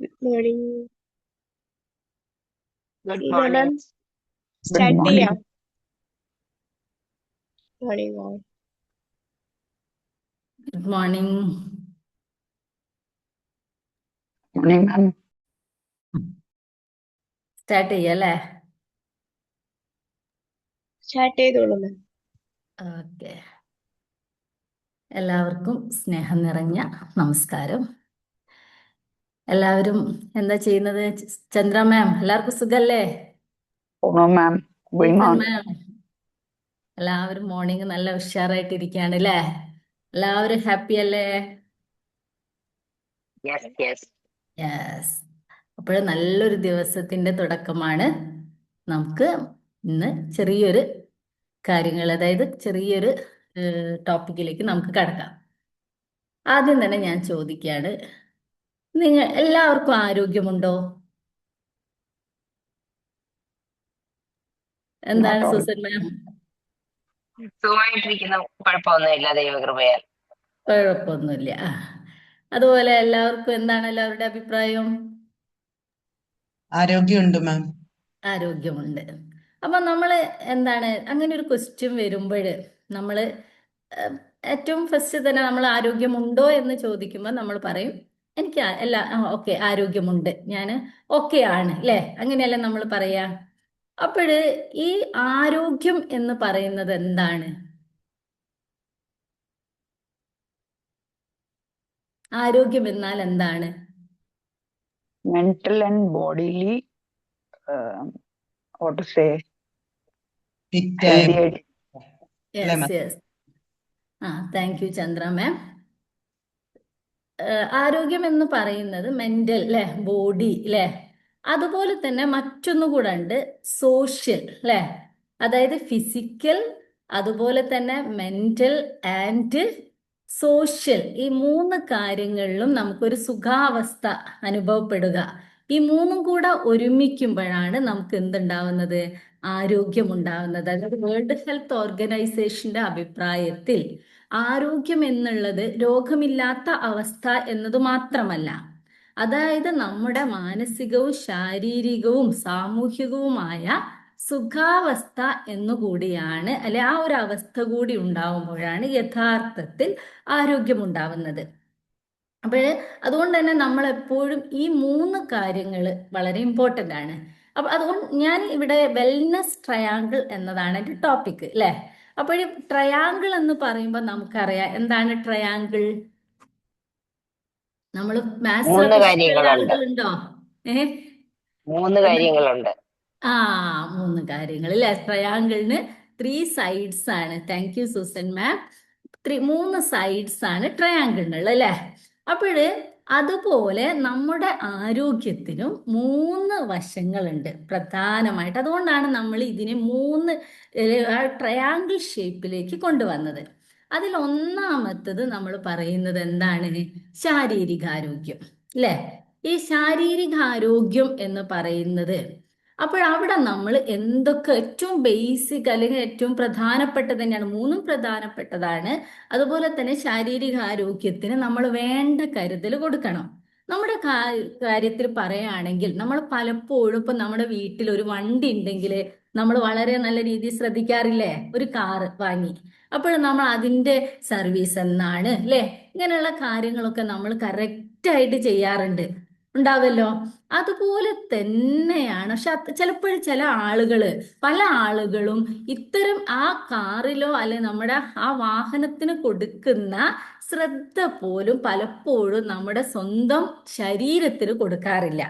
Good morning. Good Seena മാം morning. Good start morning. ചെയ്യാം. Morning all. Good morning. Morning, ma'am. Start ചെയ്യല്ലേ? Start ചെയ്തോളൂ മാം. Okay. എല്ലാവർക്കും സ്നേഹം നിറഞ്ഞ നമസ്കാരം. എല്ലാവരും എന്താ ചെയ്യുന്നത്? ചന്ദ്ര മാം, എല്ലാവർക്കും സുഖല്ലേ? Oh no, ma'am. Going Susan on. മാം, എല്ലാവരും മോർണിംഗ് നല്ല ഉഷാറായിട്ടിരിക്കുകയാണ് അല്ലേ? എല്ലാവരും ഹാപ്പി അല്ലേ? Yes yes. യെസ്. അപ്പോൾ നല്ലൊരു ദിവസത്തിന്റെ തുടക്കമാണ്. നമുക്ക് ഇന്ന് ചെറിയൊരു കാര്യങ്ങൾ, അതായത് ചെറിയൊരു ടോപ്പിക്കിലേക്ക് നമുക്ക് കടക്കാം. ആദ്യം തന്നെ ഞാൻ ചോദിക്കുകയാണ്, നിങ്ങൾ എല്ലാവർക്കും ആരോഗ്യമുണ്ടോ? എന്താണ് Not all. സൂസൻ മാം? സുഖമായിട്ടിരിക്കുന്ന കുഴപ്പമൊന്നുമില്ല ദൈവകൃപയാൽ. കുഴപ്പമൊന്നുമില്ല. അതുപോലെ എല്ലാവർക്കും എന്താണ് എല്ലാവരുടെ അഭിപ്രായം? ആരോഗ്യമുണ്ട് മാം. ആരോഗ്യമുണ്ട്. അപ്പൊ നമ്മൾ എന്താണ് അങ്ങനെ ഒരു ക്വസ്റ്റ്യൻ വരുമ്പോൾ നമ്മൾ ഏറ്റവും ഫസ്റ്റ് തന്നെ നമ്മൾ ആരോഗ്യമുണ്ടോ എന്ന് ചോദിക്കുമ്പോൾ നമ്മൾ പറയും എനിക്ക് ഓക്കെ ആരോഗ്യമുണ്ട്, ഞാൻ ഓക്കെ ആണ്, അല്ലേ? അങ്ങനെയല്ലേ നമ്മൾ പറയാ. അപ്പോഴ് ഈ ആരോഗ്യം എന്ന് പറയുന്നത് എന്താണ്? ആരോഗ്യം എന്നാൽ എന്താണ്? Mental and bodily, what to say, fit healthy. അല്ലേ yes ma'am? Yes. Thank you Chandra ma'am. ആരോഗ്യം എന്ന് പറയുന്നത് മെന്റൽ, അല്ലെ, ബോഡി, അല്ലെ, അതുപോലെ തന്നെ മറ്റൊന്നുകൂടെ ഉണ്ട്, സോഷ്യൽ, അല്ലെ, അതായത് ഫിസിക്കൽ, അതുപോലെ തന്നെ മെന്റൽ ആൻഡ് സോഷ്യൽ. ഈ മൂന്ന് കാര്യങ്ങളിലും നമുക്കൊരു സുഖാവസ്ഥ അനുഭവപ്പെടുക. ഈ മൂന്നും കൂടെ ഒരുമിക്കുമ്പോഴാണ് നമുക്ക് എന്തുണ്ടാവുന്നത്? ആരോഗ്യം ഉണ്ടാവുന്നത്. അതായത് വേൾഡ് ഹെൽത്ത് ഓർഗനൈസേഷന്റെ അഭിപ്രായത്തിൽ ആരോഗ്യം എന്നുള്ളത് രോഗമില്ലാത്ത അവസ്ഥ എന്നത് മാത്രമല്ല, അതായത് നമ്മുടെ മാനസികവും ശാരീരികവും സാമൂഹികവുമായ സുഖാവസ്ഥ എന്നുകൂടിയാണ്, അല്ലെ, ആ ഒരു അവസ്ഥ കൂടി ഉണ്ടാവുമ്പോഴാണ് യഥാർത്ഥത്തിൽ ആരോഗ്യമുണ്ടാവുന്നത്. അപ്പോൾ അതുകൊണ്ട് തന്നെ നമ്മൾ എപ്പോഴും ഈ മൂന്ന് കാര്യങ്ങൾ വളരെ ഇമ്പോർട്ടൻ്റ് ആണ്. അപ്പൊ അതുകൊണ്ട് ഞാൻ ഇവിടെ വെൽനസ് ട്രയാങ്കിൾ എന്നതാണ് എൻ്റെ ടോപ്പിക്, അല്ലേ? അപ്പോൾ ട്രയാങ്കിൾ എന്ന് പറയുമ്പോൾ നമുക്കറിയാം എന്താണ് ട്രയാങ്കിൾ. നമ്മൾ മൂന്ന് മാത്സിലൊക്കെ ഇഷ്ടമുള്ള കാര്യങ്ങളുണ്ട്. ആളുകളുണ്ടോ? മൂന്ന് കാര്യങ്ങളുണ്ട്. ആ, മൂന്ന് കാര്യങ്ങൾ, അല്ലേ? ട്രയാങ്കിളിന് 3 സൈഡ്സ് ആണ്. Thank you Susan ma'am. 3 sides ആണ് ട്രയാങ്കിളിനുള്ളത്, അല്ലേ? അപ്പോഴ് അതുപോലെ നമ്മുടെ ആരോഗ്യത്തിനും 3 വശങ്ങളുണ്ട് പ്രധാനമായിട്ട്. അതുകൊണ്ടാണ് നമ്മൾ ഇതിനെ 3 ട്രയാങ്കിൾ ഷേപ്പിലേക്ക് കൊണ്ടുവന്നത്. അതിൽ ഒന്നാമത്തത് നമ്മൾ പറയുന്നത് എന്താണ്? ശാരീരികാരോഗ്യം, അല്ലേ? ഈ ശാരീരികാരോഗ്യം എന്ന് പറയുന്നത്, അപ്പോഴവിടെ നമ്മൾ എന്തൊക്കെ ഏറ്റവും ബേസിക് അല്ലെങ്കിൽ ഏറ്റവും പ്രധാനപ്പെട്ടത് തന്നെയാണ്, മൂന്നും പ്രധാനപ്പെട്ടതാണ്. അതുപോലെ തന്നെ ശാരീരികാരോഗ്യത്തിന് നമ്മൾ വേണ്ട കരുതൽ കൊടുക്കണം. നമ്മുടെ കാര്യത്തിൽ പറയുകയാണെങ്കിൽ നമ്മൾ പലപ്പോഴും ഇപ്പൊ നമ്മുടെ വീട്ടിൽ ഒരു വണ്ടി ഉണ്ടെങ്കിൽ നമ്മൾ വളരെ നല്ല രീതിയിൽ ശ്രദ്ധിക്കാറില്ലേ? ഒരു കാറ് വാങ്ങി, അപ്പോൾ നമ്മൾ അതിന്റെ സർവീസ് എന്നാണ്, അല്ലേ, ഇങ്ങനെയുള്ള കാര്യങ്ങളൊക്കെ നമ്മൾ കറക്റ്റായിട്ട് ചെയ്യാറുണ്ട്, ഉണ്ടാവല്ലോ. അതുപോലെ തന്നെയാണ്. പക്ഷെ ചിലപ്പോഴും പല ആളുകളും ഇത്തരം ആ കാറിലോ അല്ലെ നമ്മുടെ ആ വാഹനത്തിന് കൊടുക്കുന്ന ശ്രദ്ധ പോലും പലപ്പോഴും നമ്മുടെ സ്വന്തം ശരീരത്തിന് കൊടുക്കാറില്ല,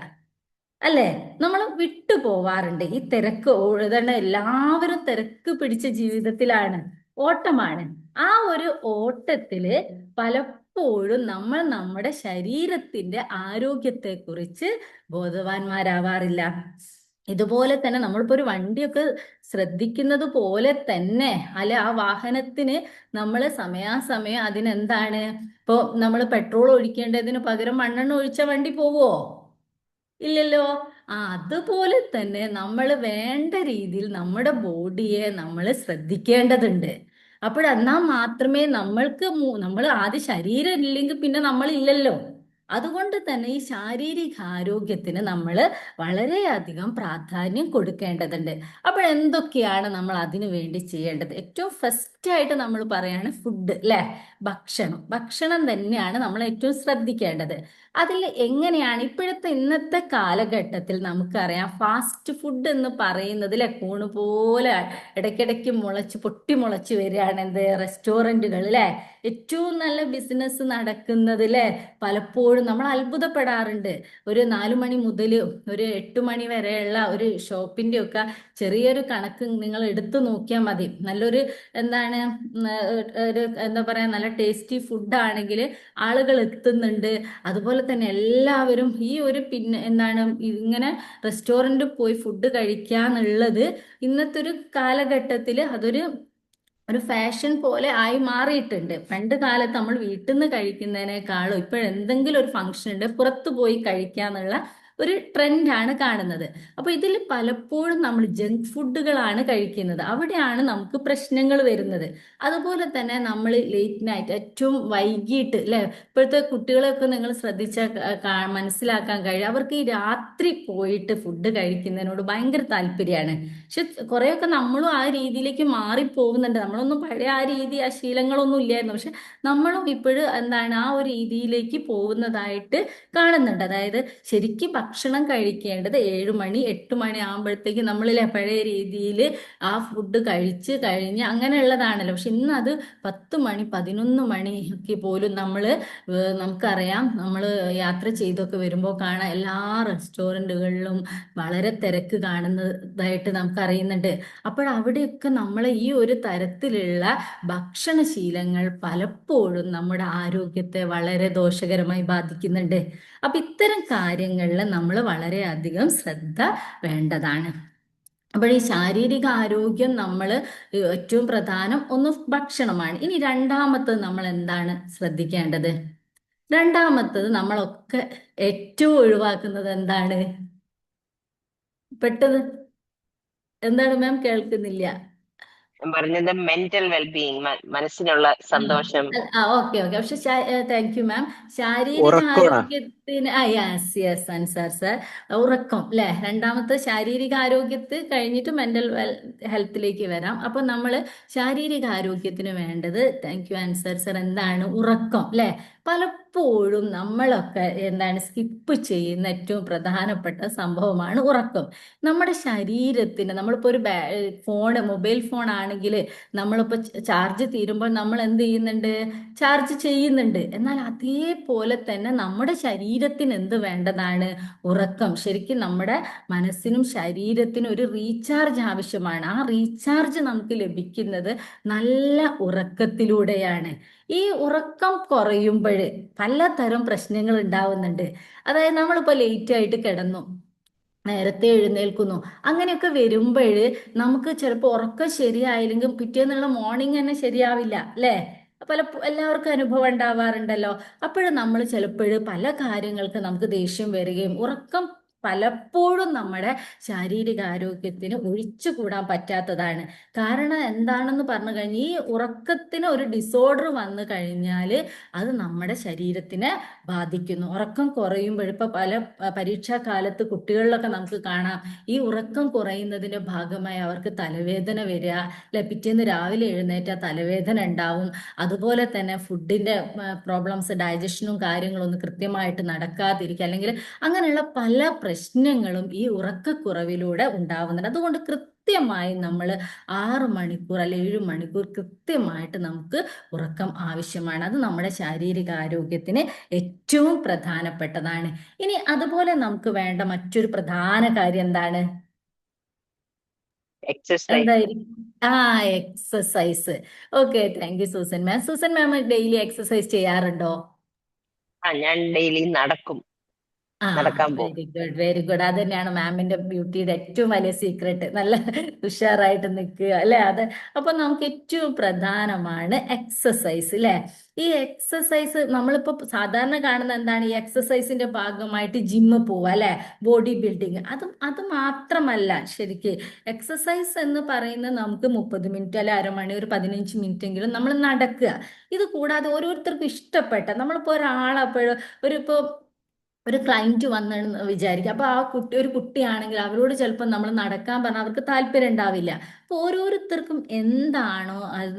അല്ലേ? നമ്മൾ വിട്ടു പോവാറുണ്ട്. ഈ തിരക്ക് ഓടുന്ന എല്ലാവരും തിരക്ക് പിടിച്ച ജീവിതത്തിലാണ്, ഓട്ടമാണ്. ആ ഒരു ഓട്ടത്തില് പലപ്പോഴും നമ്മൾ നമ്മുടെ ശരീരത്തിന്റെ ആരോഗ്യത്തെക്കുറിച്ച് ബോധവാന്മാരാവാറില്ല. ഇതുപോലെ തന്നെ നമ്മളിപ്പോ ഒരു വണ്ടിയൊക്കെ ശ്രദ്ധിക്കുന്നത് പോലെ തന്നെ, അല്ലെ, ആ വാഹനത്തിന് നമ്മൾ സമയാസമയം അതിനെന്താണ്, ഇപ്പൊ നമ്മൾ പെട്രോൾ ഒഴിക്കേണ്ടതിന് പകരം മണ്ണെണ്ണ ഒഴിച്ച വണ്ടി പോവോ? ഇല്ലല്ലോ. അതുപോലെ തന്നെ നമ്മൾ വേണ്ട രീതിയിൽ നമ്മുടെ ബോഡിയെ നമ്മൾ ശ്രദ്ധിക്കേണ്ടതുണ്ട്. അപ്പോഴെന്നാൽ മാത്രമേ നമ്മൾ ആദ്യം ശരീരം ഇല്ലെങ്കിൽ പിന്നെ നമ്മൾ ഇല്ലല്ലോ. അതുകൊണ്ട് തന്നെ ഈ ശാരീരിക ആരോഗ്യത്തിന് നമ്മൾ വളരെയധികം പ്രാധാന്യം കൊടുക്കേണ്ടതുണ്ട്. അപ്പോൾ എന്തൊക്കെയാണ് നമ്മൾ അതിനു വേണ്ടി ചെയ്യേണ്ടത്? ഏറ്റവും ഫസ്റ്റ് ആയിട്ട് നമ്മൾ പറയാണ് ഫുഡ്, അല്ലേ? ഭക്ഷണം തന്നെയാണ് നമ്മൾ ഏറ്റവും ശ്രദ്ധിക്കേണ്ടത്. അതിൽ എങ്ങനെയാണ് ഇന്നത്തെ കാലഘട്ടത്തിൽ നമുക്കറിയാം, ഫാസ്റ്റ് ഫുഡ് എന്ന് പറയുന്നതിലെ കൂണ് പോലെ ഇടയ്ക്കിടയ്ക്ക് പൊട്ടിമുളച്ച് വരികയാണ് എന്ത് റെസ്റ്റോറൻറ്റുകൾ, അല്ലേ? ഏറ്റവും നല്ല ബിസിനസ് നടക്കുന്നതിലെ പലപ്പോഴും നമ്മൾ അത്ഭുതപ്പെടാറുണ്ട്. ഒരു 4 മണി മുതൽ ഒരു 8 മണി വരെയുള്ള ഒരു ഷോപ്പിന്റെ ഒക്കെ ചെറിയൊരു കണക്ക് നിങ്ങൾ എടുത്തു നോക്കിയാൽ മതി. നല്ലൊരു എന്താ പറയാ, നല്ല ടേസ്റ്റി ഫുഡ് ആണെങ്കിൽ ആളുകൾ എത്തുന്നുണ്ട്. അതുപോലെ തന്നെ എല്ലാവരും ഈ ഒരു ഇങ്ങനെ റെസ്റ്റോറൻറ്റിൽ പോയി ഫുഡ് കഴിക്കാന്നുള്ളത് ഇന്നത്തെ ഒരു കാലഘട്ടത്തിൽ ഒരു ഫാഷൻ പോലെ ആയി മാറിയിട്ടുണ്ട്. പണ്ട് കാലത്ത് നമ്മൾ വീട്ടിൽ നിന്ന് കഴിക്കുന്നതിനേക്കാളും എന്തെങ്കിലും ഒരു ഫംഗ്ഷൻ ഉണ്ട് പുറത്തു പോയി കഴിക്കാന്നുള്ള ഒരു ട്രെൻഡാണ് കാണുന്നത്. അപ്പൊ ഇതിൽ പലപ്പോഴും നമ്മൾ ജങ്ക് ഫുഡുകളാണ് കഴിക്കുന്നത്. അവിടെയാണ് നമുക്ക് പ്രശ്നങ്ങൾ വരുന്നത്. അതുപോലെ തന്നെ നമ്മൾ ലേറ്റ് നൈറ്റ് ഏറ്റവും വൈകിട്ട്, അല്ലെ? ഇപ്പോഴത്തെ കുട്ടികളെയൊക്കെ നിങ്ങൾ ശ്രദ്ധിച്ചാൽ മനസ്സിലാക്കാൻ കഴിയും, അവർക്ക് ഈ രാത്രി പോയിട്ട് ഫുഡ് കഴിക്കുന്നതിനോട് ഭയങ്കര താല്പര്യമാണ്. പക്ഷെ കുറെയൊക്കെ നമ്മളും ആ രീതിയിലേക്ക് മാറിപ്പോകുന്നുണ്ട്. നമ്മളൊന്നും പഴയ ആ ശീലങ്ങളൊന്നും ഇല്ലായിരുന്നു. പക്ഷെ നമ്മളും ഇപ്പോഴും ആ ഒരു രീതിയിലേക്ക് പോകുന്നതായിട്ട് കാണുന്നുണ്ട്. അതായത് ശരിക്കും ഭക്ഷണം കഴിക്കേണ്ടത് 7 മണി 8 മണി ആകുമ്പോഴത്തേക്ക് നമ്മളിലെ പഴയ രീതിയിൽ ആ ഫുഡ് കഴിച്ച് കഴിഞ്ഞ് അങ്ങനെയുള്ളതാണല്ലോ. പക്ഷെ ഇന്ന് അത് 10 മണി 11 മണി ഒക്കെ പോലും നമുക്കറിയാം, നമ്മൾ യാത്ര ചെയ്തൊക്കെ വരുമ്പോൾ കാണാം എല്ലാ റെസ്റ്റോറൻറ്റുകളിലും വളരെ തിരക്ക് കാണുന്നതായിട്ട് നമുക്കറിയുന്നുണ്ട്. അവിടെയൊക്കെ നമ്മൾ ഈ ഒരു തരത്തിലുള്ള ഭക്ഷണശീലങ്ങൾ പലപ്പോഴും നമ്മുടെ ആരോഗ്യത്തെ വളരെ ദോഷകരമായി ബാധിക്കുന്നുണ്ട്. അപ്പൊ ഇത്തരം കാര്യങ്ങളിൽ നമ്മൾ വളരെയധികം ശ്രദ്ധ വേണ്ടതാണ്. അപ്പോൾ ഈ ശാരീരിക ആരോഗ്യം നമ്മൾ ഏറ്റവും പ്രധാനം ഒന്ന് ഭക്ഷണമാണ്. ഇനി രണ്ടാമത്തത് നമ്മൾ എന്താണ് ശ്രദ്ധിക്കേണ്ടത്? രണ്ടാമത്തത് നമ്മളൊക്കെ ഏറ്റവും ഒഴിവാക്കുന്നത് എന്താണ്? പെട്ടെന്ന് എന്താണ് മാം? കേൾക്കുന്നില്ല. ഞാൻ പറഞ്ഞത് മെന്റൽ വെൽബീയിങ്, മനസ്സിനുള്ള സന്തോഷം. ഓക്കെ. പക്ഷെ താങ്ക് യു മാം. ശാരീരിക ഉറക്കമാണോ? ആരോഗ്യത്തിന് യെസ് അൻസാർ സർ, ഉറക്കം, അല്ലെ? രണ്ടാമത്തെ ശാരീരിക ആരോഗ്യത്തിൽ കഴിഞ്ഞിട്ട് മെന്റൽ ഹെൽത്തിലേക്ക് വരാം. അപ്പൊ നമ്മൾ ശാരീരിക ആരോഗ്യത്തിന് വേണ്ടത്, താങ്ക് യു അൻസാർ സർ, എന്താണ്? ഉറക്കം, അല്ലെ? പലപ്പോഴും നമ്മളൊക്കെ സ്കിപ്പ് ചെയ്യുന്ന ഏറ്റവും പ്രധാനപ്പെട്ട സംഭവമാണ് ഉറക്കം. നമ്മുടെ ശരീരത്തിന്, നമ്മളിപ്പോ ഒരു മൊബൈൽ ഫോൺ ആണെങ്കിൽ നമ്മളിപ്പോ ചാർജ് തീരുമ്പോൾ നമ്മൾ എന്ത് ചെയ്യുന്നുണ്ട്? ചാർജ് ചെയ്യുന്നുണ്ട്. എന്നാൽ അതേപോലെ തന്നെ നമ്മുടെ ശരീരത്തിന് എന്ത് വേണ്ടതാണ്? ഉറക്കം. ശരിക്കും നമ്മുടെ മനസ്സിനും ശരീരത്തിനും ഒരു റീചാർജ് ആവശ്യമാണ്. ആ റീചാർജ് നമുക്ക് ലഭിക്കുന്നത് നല്ല ഉറക്കത്തിലൂടെയാണ്. ഈ ഉറക്കം കുറയുമ്പോൾ പലതരം പ്രശ്നങ്ങൾ ഉണ്ടാവുന്നുണ്ട്. അതായത് നമ്മളിപ്പോ ലേറ്റ് ആയിട്ട് കിടന്നു, നേരത്തെ എഴുന്നേൽക്കുന്നു, അങ്ങനെയൊക്കെ വരുമ്പോൾ നമുക്ക് ചിലപ്പോൾ ഉറക്കം ശരിയായില്ലെങ്കിൽ പിറ്റേന്നുള്ള മോർണിംഗ് തന്നെ ശരിയാവില്ല, അല്ലേ? എല്ലാവർക്കും അനുഭവം ഉണ്ടാവാറുണ്ടല്ലോ. അപ്പോഴും നമ്മൾ ചിലപ്പോൾ പല കാര്യങ്ങൾക്ക് നമുക്ക് ദേഷ്യം വരികയും, ഉറക്കം പലപ്പോഴും നമ്മുടെ ശാരീരിക ആരോഗ്യത്തിന് ഒഴിച്ചുകൂടാൻ പറ്റാത്തതാണ്. കാരണം എന്താണെന്ന് പറഞ്ഞു കഴിഞ്ഞാൽ, ഈ ഉറക്കത്തിന് ഒരു ഡിസോർഡർ വന്നു കഴിഞ്ഞാൽ അത് നമ്മുടെ ശരീരത്തിനെ ബാധിക്കുന്നു. ഉറക്കം കുറയുമ്പോൾ ഇപ്പൊ പല പരീക്ഷാ കാലത്ത് കുട്ടികളിലൊക്കെ നമുക്ക് കാണാം, ഈ ഉറക്കം കുറയുന്നതിന്റെ ഭാഗമായി അവർക്ക് തലവേദന വരിക, അല്ലെ? പിറ്റേന്ന് രാവിലെ എഴുന്നേറ്റാൽ തലവേദന ഉണ്ടാവും. അതുപോലെ തന്നെ ഫുഡിന്റെ പ്രോബ്ലംസ്, ഡൈജഷനും കാര്യങ്ങളും ഒന്നും കൃത്യമായിട്ട് നടക്കാതിരിക്കുക, അല്ലെങ്കിൽ അങ്ങനെയുള്ള പല പ്രശ്നങ്ങളും ഈ ഉറക്കക്കുറവിലൂടെ ഉണ്ടാവുന്നുണ്ട്. അതുകൊണ്ട് കൃത്യമായി നമ്മൾ 6 മണിക്കൂർ അല്ലെ 7 മണിക്കൂർ കൃത്യമായിട്ട് നമുക്ക് ഉറക്കം ആവശ്യമാണ്. അത് നമ്മുടെ ശാരീരിക ആരോഗ്യത്തിന് ഏറ്റവും പ്രധാനപ്പെട്ടതാണ്. ഇനി അതുപോലെ നമുക്ക് വേണ്ട മറ്റൊരു പ്രധാന കാര്യം എന്താണ്? എന്തായിരിക്കും? Exercise. Okay, thank U Susan മാം. സൂസൻ മാം ഡെയിലി എക്സസൈസ് ചെയ്യാറുണ്ടോ? ഞാൻ ഡെയിലി നടക്കും. ആ നടക്കാൻ പോകും. Very good very good. അത് തന്നെയാണ് മാമിന്റെ ബ്യൂട്ടിയുടെ ഏറ്റവും വലിയ സീക്രട്ട്. നല്ല ഉഷാറായിട്ട് നിൽക്കുക അല്ലെ? അത് അപ്പൊ നമുക്ക് ഏറ്റവും പ്രധാനമാണ് എക്സസൈസ് അല്ലെ? ഈ എക്സസൈസ് നമ്മളിപ്പോ സാധാരണ കാണുന്ന എന്താണ്? ഈ എക്സസൈസിന്റെ ഭാഗമായിട്ട് ജിമ്മ് പോവുക അല്ലെ? Body building. അത് മാത്രമല്ല ശരിക്ക് എക്സസൈസ് എന്ന് പറയുന്നത് നമുക്ക് 30 മിനിറ്റ് അല്ലെ അരമണി ഒരു 15 മിനിറ്റ് എങ്കിലും നമ്മൾ നടക്കുക. ഇത് കൂടാതെ ഓരോരുത്തർക്കും ഇഷ്ടപ്പെട്ട നമ്മളിപ്പോ ഒരാളെപ്പോഴും ഒരു ക്ലയന്റ് വന്നെന്ന് വിചാരിക്കുക. അപ്പൊ ഒരു കുട്ടിയാണെങ്കിൽ അവരോട് ചിലപ്പോൾ നമ്മൾ നടക്കാൻ പറഞ്ഞാൽ അവർക്ക് താല്പര്യം ഉണ്ടാവില്ല. അപ്പൊ ഓരോരുത്തർക്കും എന്താണോ അത്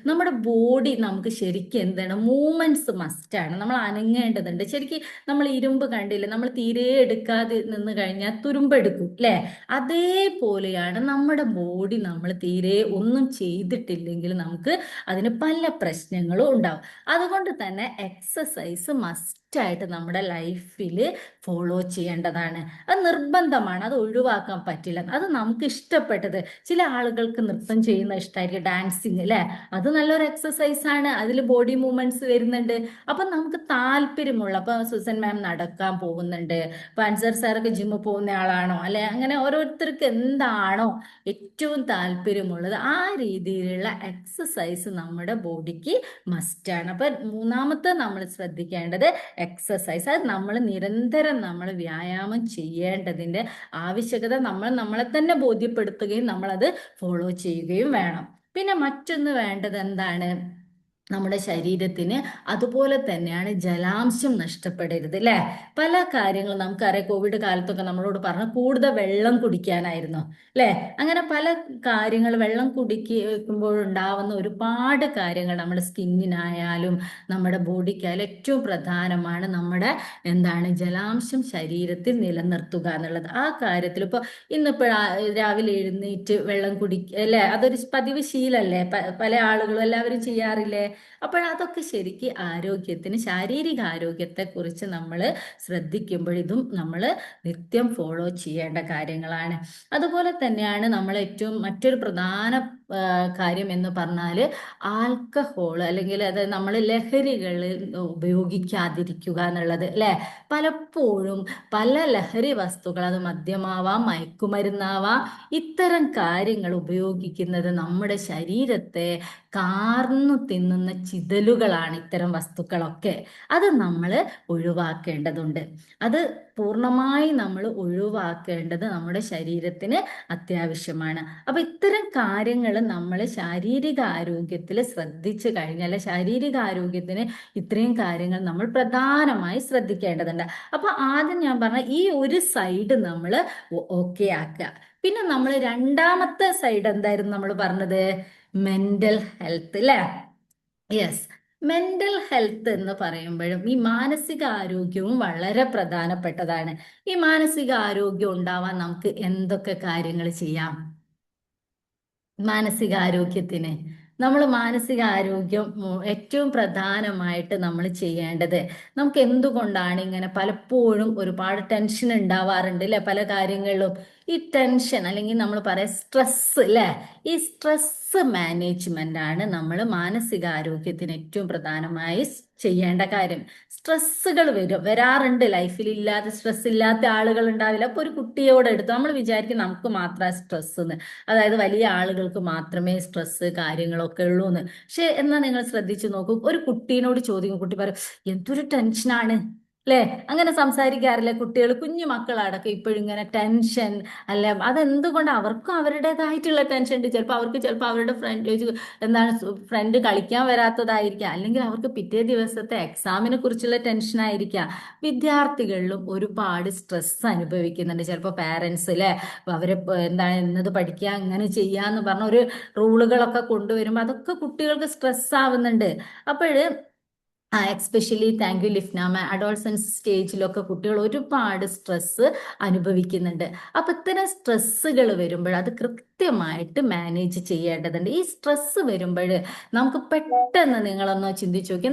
നമ്മുടെ ബോഡി നമുക്ക് ശരിക്കും എന്താണ് മൂവ്മെന്റ്സ് മസ്റ്റാണ്. നമ്മൾ അനങ്ങേണ്ടതുണ്ട്. ശരിക്കും നമ്മൾ ഇരുമ്പ് കണ്ടില്ലേ, നമ്മൾ തീരെ എടുക്കാതെ നിന്ന് കഴിഞ്ഞാൽ തുരുമ്പെടുക്കും അല്ലെ? അതേപോലെയാണ് നമ്മുടെ ബോഡി. നമ്മൾ തീരെ ഒന്നും ചെയ്തിട്ടില്ലെങ്കിൽ നമുക്ക് അതിന് പല പ്രശ്നങ്ങളും ഉണ്ടാവും. അതുകൊണ്ട് തന്നെ എക്സസൈസ് മസ്റ്റായിട്ട് നമ്മുടെ ലൈഫിൽ ഫോളോ ചെയ്യേണ്ടതാണ്. അത് നിർബന്ധമാണ്. അത് ഒഴിവാക്കാൻ പറ്റില്ല. അത് നമുക്ക് ഇഷ്ടപ്പെട്ടത്. ചില ആളുകൾക്ക് നൃത്തം ചെയ്യുന്ന ഇഷ്ടമായിരിക്കും, ഡാൻസിങ് അല്ലെ? അത് നല്ലൊരു എക്സസൈസ് ആണ്. അതിൽ ബോഡി മൂവ്മെന്റ്സ് വരുന്നുണ്ട്. അപ്പൊ നമുക്ക് താല്പര്യമുള്ള, അപ്പൊ സുസൻ മാം നടക്കാൻ പോകുന്നുണ്ട്, ഇപ്പൊ അൻസർ സാറൊക്കെ ജിമ്മിൽ പോകുന്ന ആളാണോ അല്ലെ? അങ്ങനെ ഓരോരുത്തർക്ക് എന്താണോ ഏറ്റവും താല്പര്യമുള്ളത് ആ രീതിയിലുള്ള എക്സസൈസ് നമ്മുടെ ബോഡിക്ക് മസ്റ്റാണ്. അപ്പൊ മൂന്നാമത്തെ നമ്മൾ ശ്രദ്ധിക്കേണ്ടത് എക്സസൈസ്. അത് നമ്മൾ നിരന്തരം നമ്മൾ വ്യായാമം ചെയ്യേണ്ടതിന്റെ ആവശ്യകത നമ്മളെ തന്നെ ബോധ്യപ്പെടുത്തുകയും നമ്മളത് ഫോളോ ചെയ്യുകയും വേണം. പിന്നെ മറ്റൊന്ന് വേണ്ടത് എന്താണ്? നമ്മുടെ ശരീരത്തിന് അതുപോലെ തന്നെയാണ് ജലാംശം നഷ്ടപ്പെടരുത് അല്ലെ? പല കാര്യങ്ങളും നമുക്കറിയാം. കോവിഡ് കാലത്തൊക്കെ നമ്മളോട് പറഞ്ഞ കൂടുതൽ വെള്ളം കുടിക്കാനായിരുന്നു അല്ലെ? അങ്ങനെ പല കാര്യങ്ങൾ വെള്ളം കുടിക്കുമ്പോഴുണ്ടാവുന്ന ഒരുപാട് കാര്യങ്ങൾ നമ്മുടെ സ്കിന്നിനായാലും നമ്മുടെ ബോഡിക്കായാലും ഏറ്റവും പ്രധാനമാണ് നമ്മുടെ ജലാംശം ശരീരത്തിൽ നിലനിർത്തുക എന്നുള്ളത്. ആ കാര്യത്തിൽ ഇന്നിപ്പോൾ രാവിലെ എഴുന്നേറ്റ് വെള്ളം കുടിക്കുക അല്ലെ? അതൊരു പതിവ് ശീലല്ലേ? പല ആളുകളും എല്ലാവരും ചെയ്യാറില്ലേ? അതൊക്കെ ശരിക്ക് ആരോഗ്യത്തിന്, ശാരീരിക ആരോഗ്യത്തെ കുറിച്ച് നമ്മൾ ശ്രദ്ധിക്കുമ്പോൾ ഇതും നമ്മൾ നിത്യം ഫോളോ ചെയ്യേണ്ട കാര്യങ്ങളാണ്. അതുപോലെ തന്നെയാണ് നമ്മൾ മറ്റൊരു പ്രധാന കാര്യം എന്ന് പറഞ്ഞാൽ ആൽക്കഹോൾ അല്ലെങ്കിൽ അത് നമ്മൾ ലഹരികൾ ഉപയോഗിക്കാതിരിക്കുക എന്നുള്ളത് അല്ലെ? പലപ്പോഴും പല ലഹരി വസ്തുക്കൾ, അത് മദ്യമാവാം, മയക്കുമരുന്നാവാം, ഇത്തരം കാര്യങ്ങൾ ഉപയോഗിക്കുന്നത് നമ്മുടെ ശരീരത്തെ കാർന്നു തിന്നുന്ന ചിതലുകളാണ് ഇത്തരം വസ്തുക്കളൊക്കെ. അത് നമ്മൾ ഒഴിവാക്കേണ്ടതുണ്ട്. അത് പൂർണ്ണമായി നമ്മൾ ഒഴിവാക്കേണ്ടത് നമ്മുടെ ശരീരത്തിന് അത്യാവശ്യമാണ്. അപ്പൊ ഇത്തരം കാര്യങ്ങൾ നമ്മൾ ശാരീരിക ആരോഗ്യത്തിൽ ശ്രദ്ധിച്ചു കഴിഞ്ഞാൽ, ശാരീരിക ആരോഗ്യത്തിന് ഇത്രയും കാര്യങ്ങൾ നമ്മൾ പ്രധാനമായി ശ്രദ്ധിക്കേണ്ടതുണ്ട്. അപ്പൊ ആദ്യം ഞാൻ പറഞ്ഞ ഈ ഒരു സൈഡ് നമ്മൾ ഓക്കെ ആക്കുക. പിന്നെ നമ്മൾ രണ്ടാമത്തെ സൈഡ് എന്തായിരുന്നു നമ്മൾ പറഞ്ഞത്? മെന്റൽ ഹെൽത്ത് അല്ലേ? യെസ്. മെന്റൽ ഹെൽത്ത് എന്ന് പറയുമ്പോഴും ഈ മാനസിക ആരോഗ്യവും വളരെ പ്രധാനപ്പെട്ടതാണ്. ഈ മാനസിക ആരോഗ്യം ഉണ്ടാവാൻ നമുക്ക് എന്തൊക്കെ കാര്യങ്ങൾ ചെയ്യാം? മാനസികാരോഗ്യത്തിന് മാനസികാരോഗ്യം ഏറ്റവും പ്രധാനമായിട്ട് നമ്മൾ ചെയ്യേണ്ടത്, നമുക്ക് എന്തുകൊണ്ടാണ് ഇങ്ങനെ പലപ്പോഴും ഒരുപാട് ടെൻഷൻ ഉണ്ടാവാറുണ്ട് അല്ലെ? പല കാര്യങ്ങളിലും ഈ ടെൻഷൻ അല്ലെങ്കിൽ നമ്മൾ പറയാം സ്ട്രെസ് അല്ലെ? ഈ സ്ട്രെസ് മാനേജ്മെന്റ് ആണ് നമ്മൾ മാനസികാരോഗ്യത്തിന് ഏറ്റവും പ്രധാനമായി ചെയ്യേണ്ട കാര്യം. സ്ട്രെസ്സുകൾ വരാറുണ്ട് ലൈഫിൽ. സ്ട്രെസ് ഇല്ലാത്ത ആളുകൾ ഉണ്ടാവില്ല. അപ്പൊ ഒരു കുട്ടിയോട് എടുത്ത് നമ്മൾ വിചാരിക്കും നമുക്ക് മാത്രമേ സ്ട്രെസ് എന്ന്, അതായത് വലിയ ആളുകൾക്ക് മാത്രമേ സ്ട്രെസ് കാര്യങ്ങളൊക്കെ ഉള്ളൂ എന്ന്. പക്ഷെ എന്നാൽ നിങ്ങൾ ശ്രദ്ധിച്ചു നോക്കൂ, ഒരു കുട്ടീനോട് ചോദിക്കും, കുട്ടി പറയും എന്തൊരു ടെൻഷനാണ് അല്ലെ? അങ്ങനെ സംസാരിക്കാറില്ല കുട്ടികൾ? കുഞ്ഞു മക്കളടക്കം ഇപ്പോഴും ഇങ്ങനെ ടെൻഷൻ അല്ല. അതെന്തുകൊണ്ട്? അവർക്കും അവരുടേതായിട്ടുള്ള ടെൻഷൻ ഉണ്ട്. ചിലപ്പോൾ അവരുടെ ഫ്രണ്ട് കളിക്കാൻ വരാത്തതായിരിക്കാം, അല്ലെങ്കിൽ അവർക്ക് പിറ്റേ ദിവസത്തെ എക്സാമിനെ കുറിച്ചുള്ള ടെൻഷൻ ആയിരിക്കാം. വിദ്യാർത്ഥികളിലും ഒരുപാട് സ്ട്രെസ് അനുഭവിക്കുന്നുണ്ട്. ചിലപ്പോൾ പാരന്റ്സ് അല്ലെ അവരെ ഇന്നത് പഠിക്കുക അങ്ങനെ ചെയ്യാന്ന് പറഞ്ഞ ഒരു റൂളുകളൊക്കെ കൊണ്ടുവരുമ്പോൾ അതൊക്കെ കുട്ടികൾക്ക് സ്ട്രെസ് ആവുന്നുണ്ട്. Especially thank you Lifna ma'am, adolescence സ്റ്റേജിലൊക്കെ കുട്ടികൾ ഒരുപാട് സ്ട്രെസ് അനുഭവിക്കുന്നുണ്ട്. അപ്പൊ ഇത്തരം സ്ട്രെസ്സുകൾ വരുമ്പോൾ അത് കൃത്യമായിട്ട് മാനേജ് ചെയ്യേണ്ടതുണ്ട്. ഈ സ്ട്രെസ് വരുമ്പോൾ നമുക്ക് പെട്ടെന്ന് നിങ്ങളൊന്ന് ചിന്തിച്ചു നോക്കി,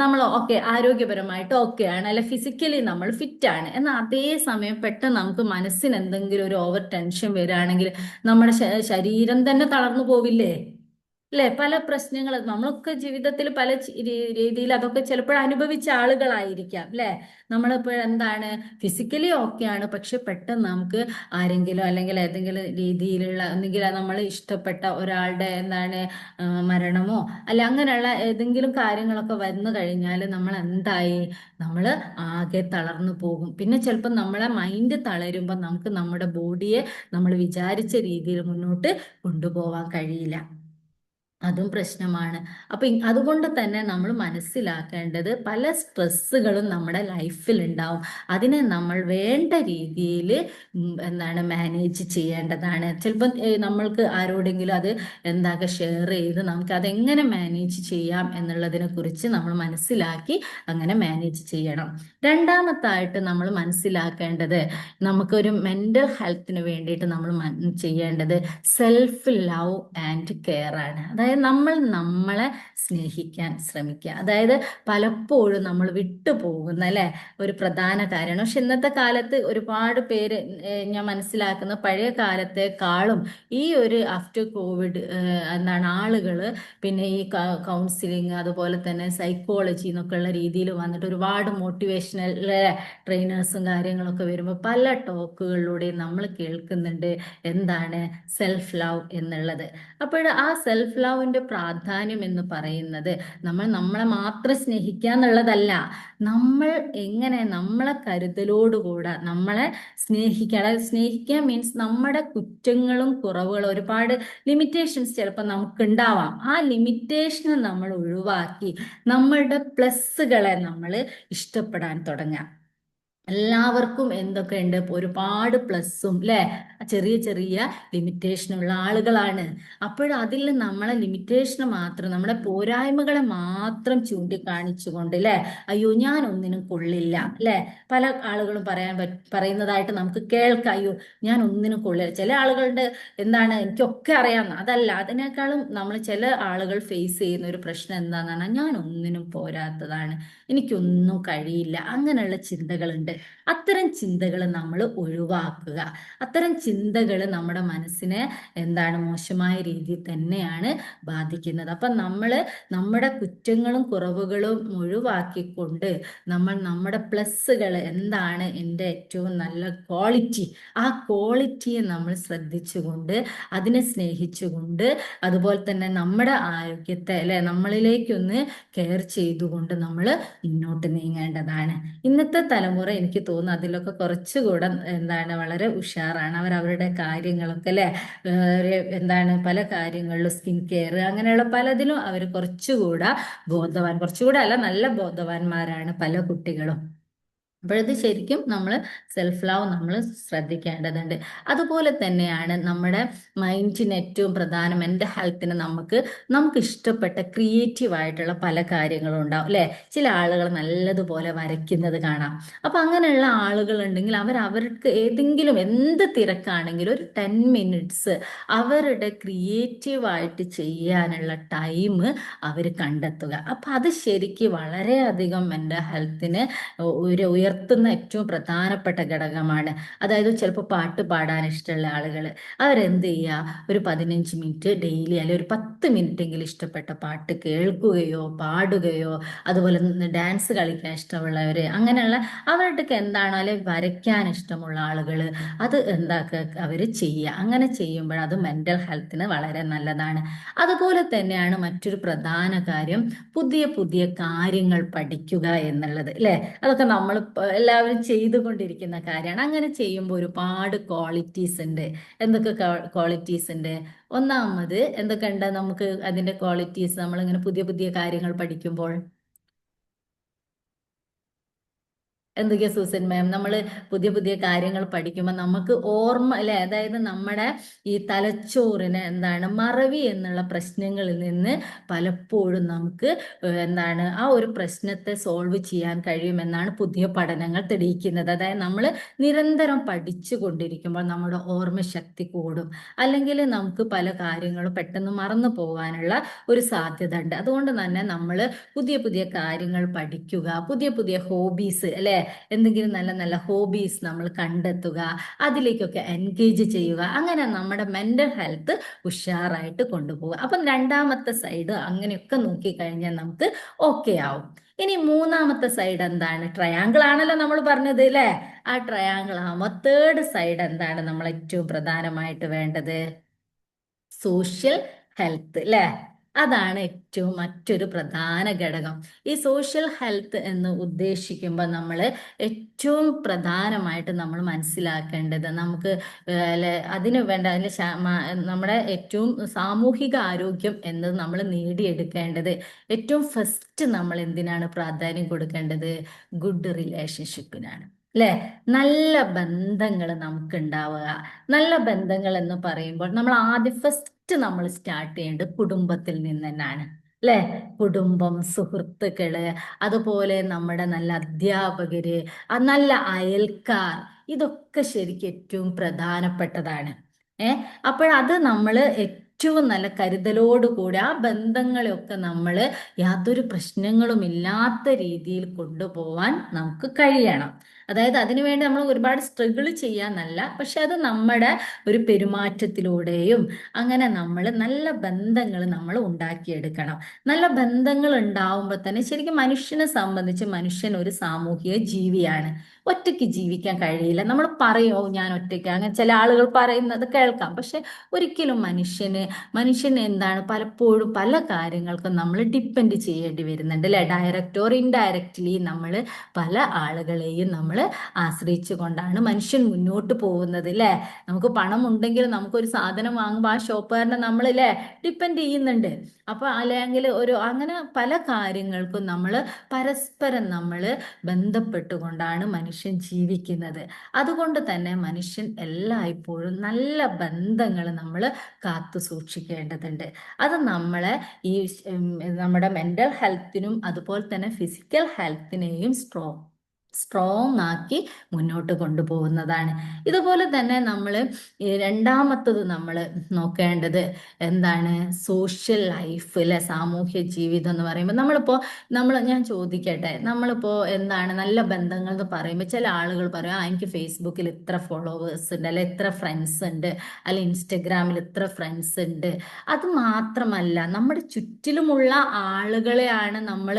നമ്മൾ ഓക്കെ ആരോഗ്യപരമായിട്ട് ഓക്കെ ആണ് അല്ലെ, ഫിസിക്കലി നമ്മൾ ഫിറ്റ് ആണ്, എന്നാൽ അതേ സമയം പെട്ടെന്ന് നമുക്ക് മനസ്സിന് എന്തെങ്കിലും ഒരു ഓവർ ടെൻഷൻ വരികയാണെങ്കിൽ നമ്മുടെ ശരീരം തന്നെ തളർന്നു പോവില്ലേ? അല്ലെ? പല പ്രശ്നങ്ങൾ നമ്മളൊക്കെ ജീവിതത്തിൽ പല രീതിയിൽ അതൊക്കെ ചിലപ്പോൾ അനുഭവിച്ച ആളുകളായിരിക്കാം അല്ലെ? നമ്മളിപ്പോൾ എന്താണ് ഫിസിക്കലി ഓക്കെയാണ്, പക്ഷെ പെട്ടെന്ന് നമുക്ക് ആരെങ്കിലും അല്ലെങ്കിൽ ഏതെങ്കിലും രീതിയിലുള്ള ഒന്നുകിൽ നമ്മൾ ഇഷ്ടപ്പെട്ട ഒരാളുടെ എന്താണ് മരണമോ അല്ല അങ്ങനെയുള്ള ഏതെങ്കിലും കാര്യങ്ങളൊക്കെ വന്നു കഴിഞ്ഞാൽ നമ്മൾ എന്തായി, നമ്മൾ ആകെ തളർന്നു പോകും. പിന്നെ ചിലപ്പോൾ നമ്മളെ മൈൻഡ് തളരുമ്പോൾ നമുക്ക് നമ്മുടെ ബോഡിയെ നമ്മൾ വിചാരിച്ച രീതിയിൽ മുന്നോട്ട് കൊണ്ടുപോകാൻ കഴിയില്ല. അതും പ്രശ്നമാണ്. അപ്പൊ അതുകൊണ്ട് തന്നെ നമ്മൾ മനസ്സിലാക്കേണ്ടത് പല സ്ട്രെസ്സുകളും നമ്മുടെ ലൈഫിൽ ഉണ്ടാവും. അതിനെ നമ്മൾ വേണ്ട രീതിയിൽ എന്താണ് മാനേജ് ചെയ്യേണ്ടതാണ്. ചിലപ്പോൾ നമ്മൾക്ക് ആരോടെങ്കിലും അത് ഷെയർ ചെയ്ത് നമുക്ക് അതെങ്ങനെ മാനേജ് ചെയ്യാം എന്നുള്ളതിനെ കുറിച്ച് നമ്മൾ മനസ്സിലാക്കി അങ്ങനെ മാനേജ് ചെയ്യണം. രണ്ടാമത്തായിട്ട് നമ്മൾ മനസ്സിലാക്കേണ്ടത് നമുക്കൊരു മെന്റൽ ഹെൽത്തിന് വേണ്ടിയിട്ട് നമ്മൾ ചെയ്യേണ്ടത് സെൽഫ് ലവ് ആൻഡ് കെയർ ആണ്. അതായത് നമ്മൾ നമ്മളെ സ്നേഹിക്കാൻ ശ്രമിക്കുക. അതായത് പലപ്പോഴും നമ്മൾ വിട്ടുപോകുന്ന അല്ലെ ഒരു പ്രധാന കാര്യമാണ്. പക്ഷെ ഇന്നത്തെ കാലത്ത് ഒരുപാട് പേര് ഞാൻ മനസ്സിലാക്കുന്ന പഴയ കാലത്തെക്കാളും ഈ ഒരു ആഫ്റ്റർ കോവിഡ് ആളുകൾ പിന്നെ ഈ കൗൺസിലിംഗ് അതുപോലെ തന്നെ സൈക്കോളജി എന്നൊക്കെ ഉള്ള രീതിയിൽ വന്നിട്ട് ഒരുപാട് മോട്ടിവേഷണൽ ട്രെയിനേഴ്സും കാര്യങ്ങളൊക്കെ വരുമ്പോൾ പല ടോക്കുകളിലൂടെയും നമ്മൾ കേൾക്കുന്നുണ്ട് എന്താണ് സെൽഫ് ലവ് എന്നുള്ളത്. അപ്പോൾ ആ സെൽഫ് ലവിന്റെ പ്രാധാന്യം എന്ന് പറയുന്നത് നമ്മൾ നമ്മളെ മാത്രം സ്നേഹിക്കുക എന്നുള്ളതല്ല, നമ്മൾ എങ്ങനെ നമ്മളെ കരുതലോടുകൂടെ നമ്മളെ സ്നേഹിക്കുക. അതായത് സ്നേഹിക്കുക മീൻസ് നമ്മുടെ കുറ്റങ്ങളും കുറവുകളും ഒരുപാട് ലിമിറ്റേഷൻസ് ചിലപ്പോൾ നമുക്ക് ഉണ്ടാവാം. ആ ലിമിറ്റേഷനെ നമ്മൾ ഒഴിവാക്കി നമ്മളുടെ പ്ലസ്സുകളെ നമ്മൾ ഇഷ്ടപ്പെടാൻ തുടങ്ങുക. എല്ലാവർക്കും എന്തൊക്കെ ഉണ്ട്, ഒരുപാട് പ്ലസ്സും അല്ലെ ചെറിയ ചെറിയ ലിമിറ്റേഷനുള്ള ആളുകളാണ്. അപ്പോഴതിൽ നമ്മളെ ലിമിറ്റേഷന് മാത്രം നമ്മുടെ പോരായ്മകളെ മാത്രം ചൂണ്ടിക്കാണിച്ചുകൊണ്ട് അല്ലെ അയ്യോ ഞാൻ ഒന്നിനും കൊള്ളില്ല അല്ലെ പല ആളുകളും പറയുന്നതായിട്ട് നമുക്ക് കേൾക്കാം, അയ്യോ ഞാൻ ഒന്നിനും കൊള്ളില്ല. ചില ആളുകളുടെ എനിക്കൊക്കെ അറിയാമെന്ന്, അതല്ല, അതിനേക്കാളും നമ്മൾ ചില ആളുകൾ ഫേസ് ചെയ്യുന്ന ഒരു പ്രശ്നം എന്താണെന്ന് പറഞ്ഞാൽ ഞാൻ ഒന്നിനും പോരാത്തതാണ്, എനിക്കൊന്നും കഴിയില്ല, അങ്ങനെയുള്ള ചിന്തകളുണ്ട്. അത്തരം ചിന്തകൾ നമ്മൾ ഒഴിവാക്കുക. അത്തരം ചിന്തകൾ നമ്മുടെ മനസ്സിനെ മോശമായ രീതിയിൽ തന്നെയാണ് ബാധിക്കുന്നത്. അപ്പൊ നമ്മൾ നമ്മുടെ കുറ്റങ്ങളും കുറവുകളും ഒഴിവാക്കിക്കൊണ്ട് നമ്മൾ നമ്മുടെ പ്ലസ്സുകൾ എന്താണ് എൻ്റെ ഏറ്റവും നല്ല ക്വാളിറ്റി, ആ ക്വാളിറ്റിയെ നമ്മൾ ശ്രദ്ധിച്ചുകൊണ്ട് അതിനെ സ്നേഹിച്ചുകൊണ്ട് അതുപോലെ തന്നെ നമ്മുടെ ആരോഗ്യത്തെ നമ്മളിലേക്കൊന്ന് കെയർ ചെയ്തുകൊണ്ട് നമ്മൾ മുന്നോട്ട് നീങ്ങേണ്ടതാണ്. ഇന്നത്തെ തലമുറ എനിക്ക് തോന്നുന്നു അതിലൊക്കെ കുറച്ചുകൂടെ വളരെ ഉഷാറാണ്. അവരവരുടെ കാര്യങ്ങളൊക്കെ പല കാര്യങ്ങളിലും സ്കിൻ കെയർ അങ്ങനെയുള്ള പലതിലും അവർ കുറച്ചുകൂടെ അല്ല നല്ല ബോധവാന്മാരാണ് പല കുട്ടികളും. അപ്പോഴത് ശരിക്കും നമ്മൾ സെൽഫ് ലവ് നമ്മൾ ശ്രദ്ധിക്കേണ്ടതുണ്ട്. അതുപോലെ തന്നെയാണ് നമ്മുടെ മൈൻഡിന് ഏറ്റവും പ്രധാനം മെൻ്റൽ ഹെൽത്തിന് നമുക്ക് ഇഷ്ടപ്പെട്ട ക്രിയേറ്റീവ് ആയിട്ടുള്ള പല കാര്യങ്ങളും ഉണ്ടാവും അല്ലെ. ചില ആളുകൾ നല്ലതുപോലെ വരയ്ക്കുന്നത് കാണാം. അപ്പൊ അങ്ങനെയുള്ള ആളുകൾ ഉണ്ടെങ്കിൽ അവർക്ക് ഏതെങ്കിലും എന്ത് തിരക്കാണെങ്കിലും ഒരു 10 മിനിറ്റ്സ് അവരുടെ ക്രിയേറ്റീവായിട്ട് ചെയ്യാനുള്ള ടൈം അവർ കണ്ടെത്തുക. അപ്പൊ അത് ശരിക്കും വളരെയധികം മെൻ്റൽ ഹെൽത്തിന് ഉയർത്തുന്ന ഏറ്റവും പ്രധാനപ്പെട്ട ഘടകമാണ്. അതായത് ചിലപ്പോൾ പാട്ട് പാടാൻ ഇഷ്ടമുള്ള ആളുകൾ അവരെന്ത് ചെയ്യുക, ഒരു 15 മിനിറ്റ് ഡെയിലി അല്ലെങ്കിൽ ഒരു 10 മിനിറ്റ് എങ്കിലും ഇഷ്ടപ്പെട്ട പാട്ട് കേൾക്കുകയോ പാടുകയോ, അതുപോലെ ഡാൻസ് കളിക്കാൻ ഇഷ്ടമുള്ളവര് അങ്ങനെയുള്ള അവരുടെയൊക്കെ അല്ലെങ്കിൽ വരയ്ക്കാൻ ഇഷ്ടമുള്ള ആളുകൾ അത് അവർ ചെയ്യുക. അങ്ങനെ ചെയ്യുമ്പോൾ അത് മെൻ്റൽ ഹെൽത്തിന് വളരെ നല്ലതാണ്. അതുപോലെ തന്നെയാണ് മറ്റൊരു പ്രധാന കാര്യം പുതിയ പുതിയ കാര്യങ്ങൾ പഠിക്കുക എന്നുള്ളത് അല്ലെ. അതൊക്കെ നമ്മൾ എല്ലാവരും ചെയ്തുകൊണ്ടിരിക്കുന്ന കാര്യമാണ്. അങ്ങനെ ചെയ്യുമ്പോൾ ഒരുപാട് ക്വാളിറ്റീസ് ഉണ്ട്. എന്തൊക്കെ ക്വാളിറ്റീസ് ഉണ്ട്? ഒന്നാമത് എന്തൊക്കെ ഉണ്ട് നമുക്ക് അതിന്റെ ക്വാളിറ്റീസ് നമ്മളിങ്ങനെ പുതിയ പുതിയ കാര്യങ്ങൾ പഠിക്കുമ്പോൾ എന്തൊക്കെയാ സൂസൻ മാം? നമ്മൾ പുതിയ പുതിയ കാര്യങ്ങൾ പഠിക്കുമ്പോൾ നമുക്ക് ഓർമ്മ അല്ലെ, അതായത് നമ്മുടെ ഈ തലച്ചോറിന് മറവി എന്നുള്ള പ്രശ്നങ്ങളിൽ നിന്ന് പലപ്പോഴും നമുക്ക് ആ ഒരു പ്രശ്നത്തെ സോൾവ് ചെയ്യാൻ കഴിയുമെന്നാണ് പുതിയ പഠനങ്ങൾ തെളിയിക്കുന്നത്. അതായത് നമ്മൾ നിരന്തരം പഠിച്ചു കൊണ്ടിരിക്കുമ്പോൾ നമ്മുടെ ഓർമ്മശക്തി കൂടും, അല്ലെങ്കിൽ നമുക്ക് പല കാര്യങ്ങളും പെട്ടെന്ന് മറന്നു പോകാനുള്ള ഒരു സാധ്യത ഉണ്ട്. അതുകൊണ്ട് തന്നെ നമ്മൾ പുതിയ പുതിയ കാര്യങ്ങൾ പഠിക്കുക, പുതിയ പുതിയ ഹോബീസ് അല്ലെ എന്തെങ്കിലും നല്ല നല്ല ഹോബീസ് നമ്മൾ കണ്ടെത്തുക, അതിലേക്കൊക്കെ എൻഗേജ് ചെയ്യുക. അങ്ങനെ നമ്മുടെ മെന്റൽ ഹെൽത്ത് ഉഷാറായിട്ട് കൊണ്ടുപോകുക. അപ്പം രണ്ടാമത്തെ സൈഡ് അങ്ങനെയൊക്കെ നോക്കിക്കഴിഞ്ഞാൽ നമുക്ക് ഓക്കെ ആവും. ഇനി മൂന്നാമത്തെ സൈഡ് എന്താണ്? ട്രയാങ്കിൾ ആണല്ലോ നമ്മൾ പറഞ്ഞത് അല്ലേ? ആ ട്രയാങ്കിൾ ആവുമ്പോൾ തേർഡ് സൈഡ് എന്താണ് നമ്മൾ ഏറ്റവും പ്രധാനമായിട്ട് വേണ്ടത്? സോഷ്യൽ ഹെൽത്ത് അല്ലേ? അതാണ് ഏറ്റവും മറ്റൊരു പ്രധാന ഘടകം. ഈ സോഷ്യൽ ഹെൽത്ത് എന്ന് ഉദ്ദേശിക്കുമ്പോൾ നമ്മൾ ഏറ്റവും പ്രധാനമായിട്ട് നമ്മൾ മനസ്സിലാക്കേണ്ടത് നമുക്ക് അതിന് വേണ്ട നമ്മുടെ ഏറ്റവും സാമൂഹിക ആരോഗ്യം എന്നത് നമ്മൾ നേടിയെടുക്കേണ്ടത് ഏറ്റവും ഫസ്റ്റ് നമ്മൾ എന്തിനാണ് പ്രാധാന്യം കൊടുക്കേണ്ടത്? ഗുഡ് റിലേഷൻഷിപ്പിനാണ് അല്ലേ? നല്ല ബന്ധങ്ങൾ നമുക്ക് ഉണ്ടാവുക. നല്ല ബന്ധങ്ങൾ എന്ന് പറയുമ്പോൾ നമ്മൾ ആദ്യം ഫസ്റ്റ് നമ്മൾ സ്റ്റാർട്ട് ചെയ്യേണ്ടത് കുടുംബത്തിൽ നിന്ന് തന്നെയാണ് അല്ലേ? കുടുംബം, സുഹൃത്തുക്കള്, അതുപോലെ നമ്മുടെ നല്ല അധ്യാപകര്, നല്ല അയൽക്കാർ, ഇതൊക്കെ ശരിക്കും ഏറ്റവും പ്രധാനപ്പെട്ടതാണ്. അപ്പോഴത് നമ്മൾ ഏറ്റവും നല്ല കരുതലോടുകൂടി ആ ബന്ധങ്ങളെയൊക്കെ നമ്മൾ യാതൊരു പ്രശ്നങ്ങളും ഇല്ലാത്ത രീതിയിൽ കൊണ്ടുപോവാൻ നമുക്ക് കഴിയണം. അതായത് അതിനുവേണ്ടി നമ്മൾ ഒരുപാട് സ്ട്രഗിൾ ചെയ്യാന്നല്ല, പക്ഷെ അത് നമ്മുടെ ഒരു പെരുമാറ്റത്തിലൂടെയും അങ്ങനെ നമ്മൾ നല്ല ബന്ധങ്ങൾ നമ്മൾ ഉണ്ടാക്കിയെടുക്കണം. നല്ല ബന്ധങ്ങൾ ഉണ്ടാവുമ്പോൾ തന്നെ ശരിക്കും മനുഷ്യനെ സംബന്ധിച്ച് മനുഷ്യൻ ഒരു സാമൂഹിക ജീവിയാണ്. ഒറ്റയ്ക്ക് ജീവിക്കാൻ കഴിയില്ല. നമ്മൾ പറയോ ഞാൻ ഒറ്റയ്ക്ക്, അങ്ങനെ ചില ആളുകൾ പറയുന്നത് കേൾക്കാം. പക്ഷെ ഒരിക്കലും മനുഷ്യന് എന്താണ് പലപ്പോഴും പല കാര്യങ്ങൾക്കും നമ്മൾ ഡിപ്പെൻഡ് ചെയ്യേണ്ടി വരുന്നുണ്ട് അല്ലെ? ഡയറക്റ്റ് ഓർ ഇൻഡയറക്റ്റ്ലി നമ്മൾ പല ആളുകളെയും നമ്മൾ ആശ്രയിച്ചു കൊണ്ടാണ് മനുഷ്യൻ മുന്നോട്ട് പോകുന്നത് അല്ലേ? നമുക്ക് പണം ഉണ്ടെങ്കിൽ നമുക്കൊരു സാധനം വാങ്ങുമ്പോൾ ആ ഷോപ്പുകാരനെ നമ്മൾ അല്ലേ ഡിപ്പെൻഡ് ചെയ്യുന്നുണ്ട്. അപ്പൊ അല്ലെങ്കിൽ അങ്ങനെ പല കാര്യങ്ങൾക്കും നമ്മൾ പരസ്പരം നമ്മൾ ബന്ധപ്പെട്ടുകൊണ്ടാണ് മനുഷ്യൻ ജീവിക്കുന്നത്. അതുകൊണ്ട് തന്നെ മനുഷ്യൻ എല്ലായ്പ്പോഴും നല്ല ബന്ധങ്ങൾ നമ്മൾ കാത്തു സൂക്ഷിക്കേണ്ടതുണ്ട്. അത് നമ്മളെ ഈ നമ്മുടെ മെന്റൽ ഹെൽത്തിനും അതുപോലെ തന്നെ ഫിസിക്കൽ ഹെൽത്തിനെയും സ്ട്രോങ് ആക്കി മുന്നോട്ട് കൊണ്ടുപോകുന്നതാണ്. ഇതുപോലെ തന്നെ നമ്മൾ രണ്ടാമത്തത് നമ്മൾ നോക്കേണ്ടത് എന്താണ്? സോഷ്യൽ ലൈഫ് അല്ലെ? സാമൂഹ്യ ജീവിതം എന്ന് പറയുമ്പോൾ ഞാൻ ചോദിക്കട്ടെ, നമ്മളിപ്പോൾ എന്താണ് നല്ല ബന്ധങ്ങൾ എന്ന് പറയുമ്പോൾ ചില ആളുകൾ പറയും എനിക്ക് ഫേസ്ബുക്കിൽ ഇത്ര ഫോളോവേഴ്സ് ഉണ്ട്, അല്ലെ ഇത്ര ഫ്രണ്ട്സ് ഉണ്ട്, അല്ലെ ഇൻസ്റ്റഗ്രാമിൽ ഇത്ര ഫ്രണ്ട്സ് ഉണ്ട്. അത് മാത്രമല്ല നമ്മുടെ ചുറ്റിലുമുള്ള ആളുകളെയാണ് നമ്മൾ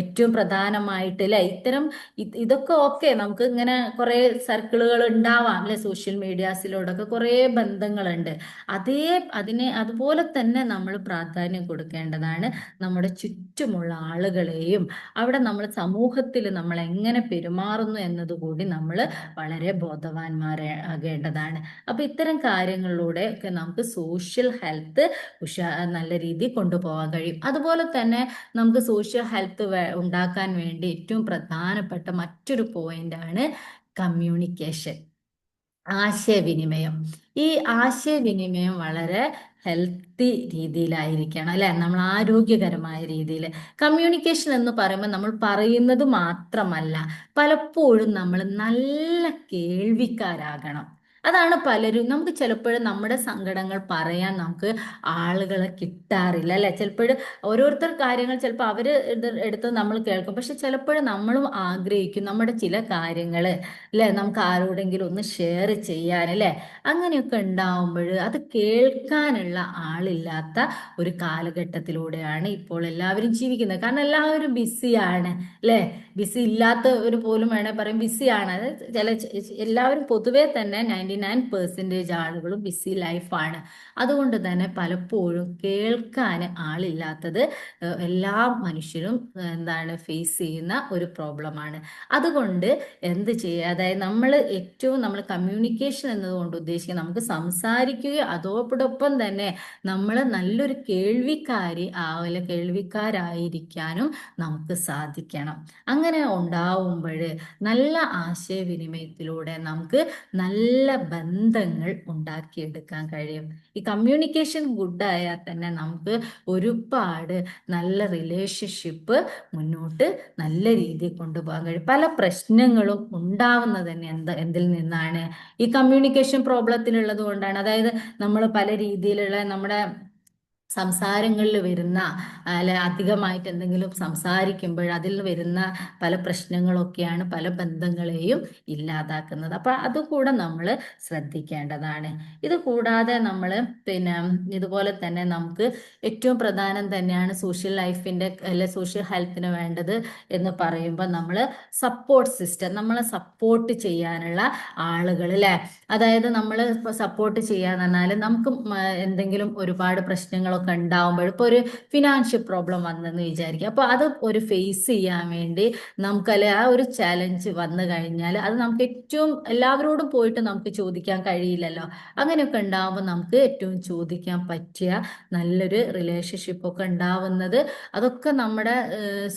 ഏറ്റവും പ്രധാനമായിട്ട് അല്ലെ ഇതൊക്കെ ഓക്കെ, നമുക്ക് ഇങ്ങനെ കുറെ സർക്കിളുകൾ ഉണ്ടാവാം അല്ലെ? സോഷ്യൽ മീഡിയാസിലൂടെയൊക്കെ കുറെ ബന്ധങ്ങളുണ്ട്. അതുപോലെ തന്നെ നമ്മൾ പ്രാധാന്യം കൊടുക്കേണ്ടതാണ് നമ്മുടെ ചുറ്റുമുള്ള ആളുകളെയും. അവിടെ നമ്മൾ സമൂഹത്തിൽ നമ്മൾ എങ്ങനെ പെരുമാറുന്നു എന്നതുകൂടി നമ്മൾ വളരെ ബോധവാന്മാരാകേണ്ടതാണ്. അപ്പൊ ഇത്തരം കാര്യങ്ങളിലൂടെ ഒക്കെ നമുക്ക് സോഷ്യൽ ഹെൽത്ത് നല്ല രീതിയിൽ കൊണ്ടുപോകാൻ കഴിയും. അതുപോലെ തന്നെ നമുക്ക് സോഷ്യൽ ഹെൽത്ത് ഉണ്ടാക്കാൻ വേണ്ടി ഏറ്റവും പ്രധാനപ്പെട്ട മറ്റൊരു പോയിന്റ് ആണ് കമ്മ്യൂണിക്കേഷൻ, ആശയവിനിമയം. ഈ ആശയവിനിമയം വളരെ ഹെൽത്തി രീതിയിലായിരിക്കണം അല്ലെ? നമ്മൾ ആരോഗ്യകരമായ രീതിയിൽ. കമ്മ്യൂണിക്കേഷൻ എന്ന് പറയുമ്പോൾ നമ്മൾ പറയുന്നത് മാത്രമല്ല, പലപ്പോഴും നമ്മൾ നല്ല കേൾവിക്കാരാകണം. അതാണ് നമുക്ക് ചിലപ്പോഴും നമ്മുടെ സങ്കടങ്ങൾ പറയാൻ നമുക്ക് ആളുകളെ കിട്ടാറില്ല അല്ലെ? ചിലപ്പോഴും ഓരോരുത്തർ കാര്യങ്ങൾ ചിലപ്പോൾ അവര് എടുത്ത് നമ്മൾ കേൾക്കും. പക്ഷെ ചിലപ്പോഴും നമ്മളും ആഗ്രഹിക്കും നമ്മുടെ ചില കാര്യങ്ങൾ അല്ലെ നമുക്ക് ആരോടെങ്കിലും ഒന്ന് ഷെയർ ചെയ്യാൻ അല്ലെ? അങ്ങനെയൊക്കെ ഉണ്ടാവുമ്പോൾ അത് കേൾക്കാനുള്ള ആളില്ലാത്ത ഒരു കാലഘട്ടത്തിലൂടെയാണ് ഇപ്പോൾ എല്ലാവരും ജീവിക്കുന്നത്. കാരണം എല്ലാവരും ബിസിയാണ് അല്ലെ? ബിസി ഇല്ലാത്തവർ പോലും വേണേൽ പറയും ബിസിയാണ്. അത് എല്ലാവരും പൊതുവെ തന്നെ 99% ആളുകളും ബിസി ലൈഫാണ്. അതുകൊണ്ട് തന്നെ പലപ്പോഴും കേൾക്കാൻ ആളില്ലാത്തത് എല്ലാ മനുഷ്യരും ഫേസ് ചെയ്യുന്ന ഒരു പ്രോബ്ലമാണ്. അതുകൊണ്ട് എന്ത് ചെയ്യുക, അതായത് നമ്മൾ കമ്മ്യൂണിക്കേഷൻ എന്നതുകൊണ്ട് ഉദ്ദേശിക്കുന്നത് നമുക്ക് സംസാരിക്കുകയോ അതോടൊപ്പം തന്നെ നമ്മൾ നല്ലൊരു കേൾവിക്കാരായിരിക്കാനും നമുക്ക് സാധിക്കണം. അങ്ങനെ ഉണ്ടാവുമ്പോൾ നല്ല ആശയവിനിമയത്തിലൂടെ നമുക്ക് നല്ല ബന്ധങ്ങൾ ഉണ്ടാക്കിയെടുക്കാൻ കഴിയും. ഈ കമ്മ്യൂണിക്കേഷൻ ഗുഡായാൽ തന്നെ നമുക്ക് ഒരുപാട് നല്ല റിലേഷൻഷിപ്പ് മുന്നോട്ട് നല്ല രീതിയിൽ കൊണ്ടുപോകാൻ കഴിയും. പല പ്രശ്നങ്ങളും ഉണ്ടാവുന്നത് തന്നെ എന്തിൽ നിന്നാണ്? ഈ കമ്മ്യൂണിക്കേഷൻ പ്രോബ്ലത്തിലുള്ളത് കൊണ്ടാണ്. അതായത് നമ്മൾ പല രീതിയിലുള്ള നമ്മുടെ സംസാരങ്ങളിൽ വരുന്ന അല്ലെ അധികമായിട്ട് എന്തെങ്കിലും സംസാരിക്കുമ്പോൾ അതിൽ വരുന്ന പല പ്രശ്നങ്ങളൊക്കെയാണ് പല ബന്ധങ്ങളെയും ഇല്ലാതാക്കുന്നത്. അപ്പൊ അതുകൂടെ നമ്മൾ ശ്രദ്ധിക്കേണ്ടതാണ്. ഇത് കൂടാതെ നമ്മൾ പിന്നെ ഇതുപോലെ തന്നെ നമുക്ക് ഏറ്റവും പ്രധാനം തന്നെയാണ് സോഷ്യൽ ലൈഫിന്റെ അല്ലെ സോഷ്യൽ ഹെൽത്തിന് വേണ്ടത് എന്ന് പറയുമ്പോൾ നമ്മൾ സപ്പോർട്ട് സിസ്റ്റം, നമ്മളെ സപ്പോർട്ട് ചെയ്യാനുള്ള ആളുകൾ അല്ലെ. അതായത് നമ്മൾ ഇപ്പോൾ സപ്പോർട്ട് ചെയ്യാന്ന് പറഞ്ഞാൽ നമുക്ക് എന്തെങ്കിലും ഒരുപാട് പ്രശ്നങ്ങളൊക്കെ ഉണ്ടാവുമ്പോൾ ഇപ്പോൾ ഒരു ഫിനാൻഷ്യൽ പ്രോബ്ലം വന്നെന്ന് വിചാരിക്കുക. അപ്പോൾ അത് ഒരു ഫേസ് ചെയ്യാൻ വേണ്ടി നമുക്കല്ലെ ആ ഒരു ചാലഞ്ച് വന്നു കഴിഞ്ഞാൽ അത് നമുക്ക് ഏറ്റവും എല്ലാവരോടും പോയിട്ട് നമുക്ക് ചോദിക്കാൻ കഴിയില്ലല്ലോ. അങ്ങനെയൊക്കെ ഉണ്ടാവുമ്പോൾ നമുക്ക് ഏറ്റവും ചോദിക്കാൻ പറ്റിയ നല്ലൊരു റിലേഷൻഷിപ്പ് ഒക്കെ ഉണ്ടാവുന്നത് അതൊക്കെ നമ്മുടെ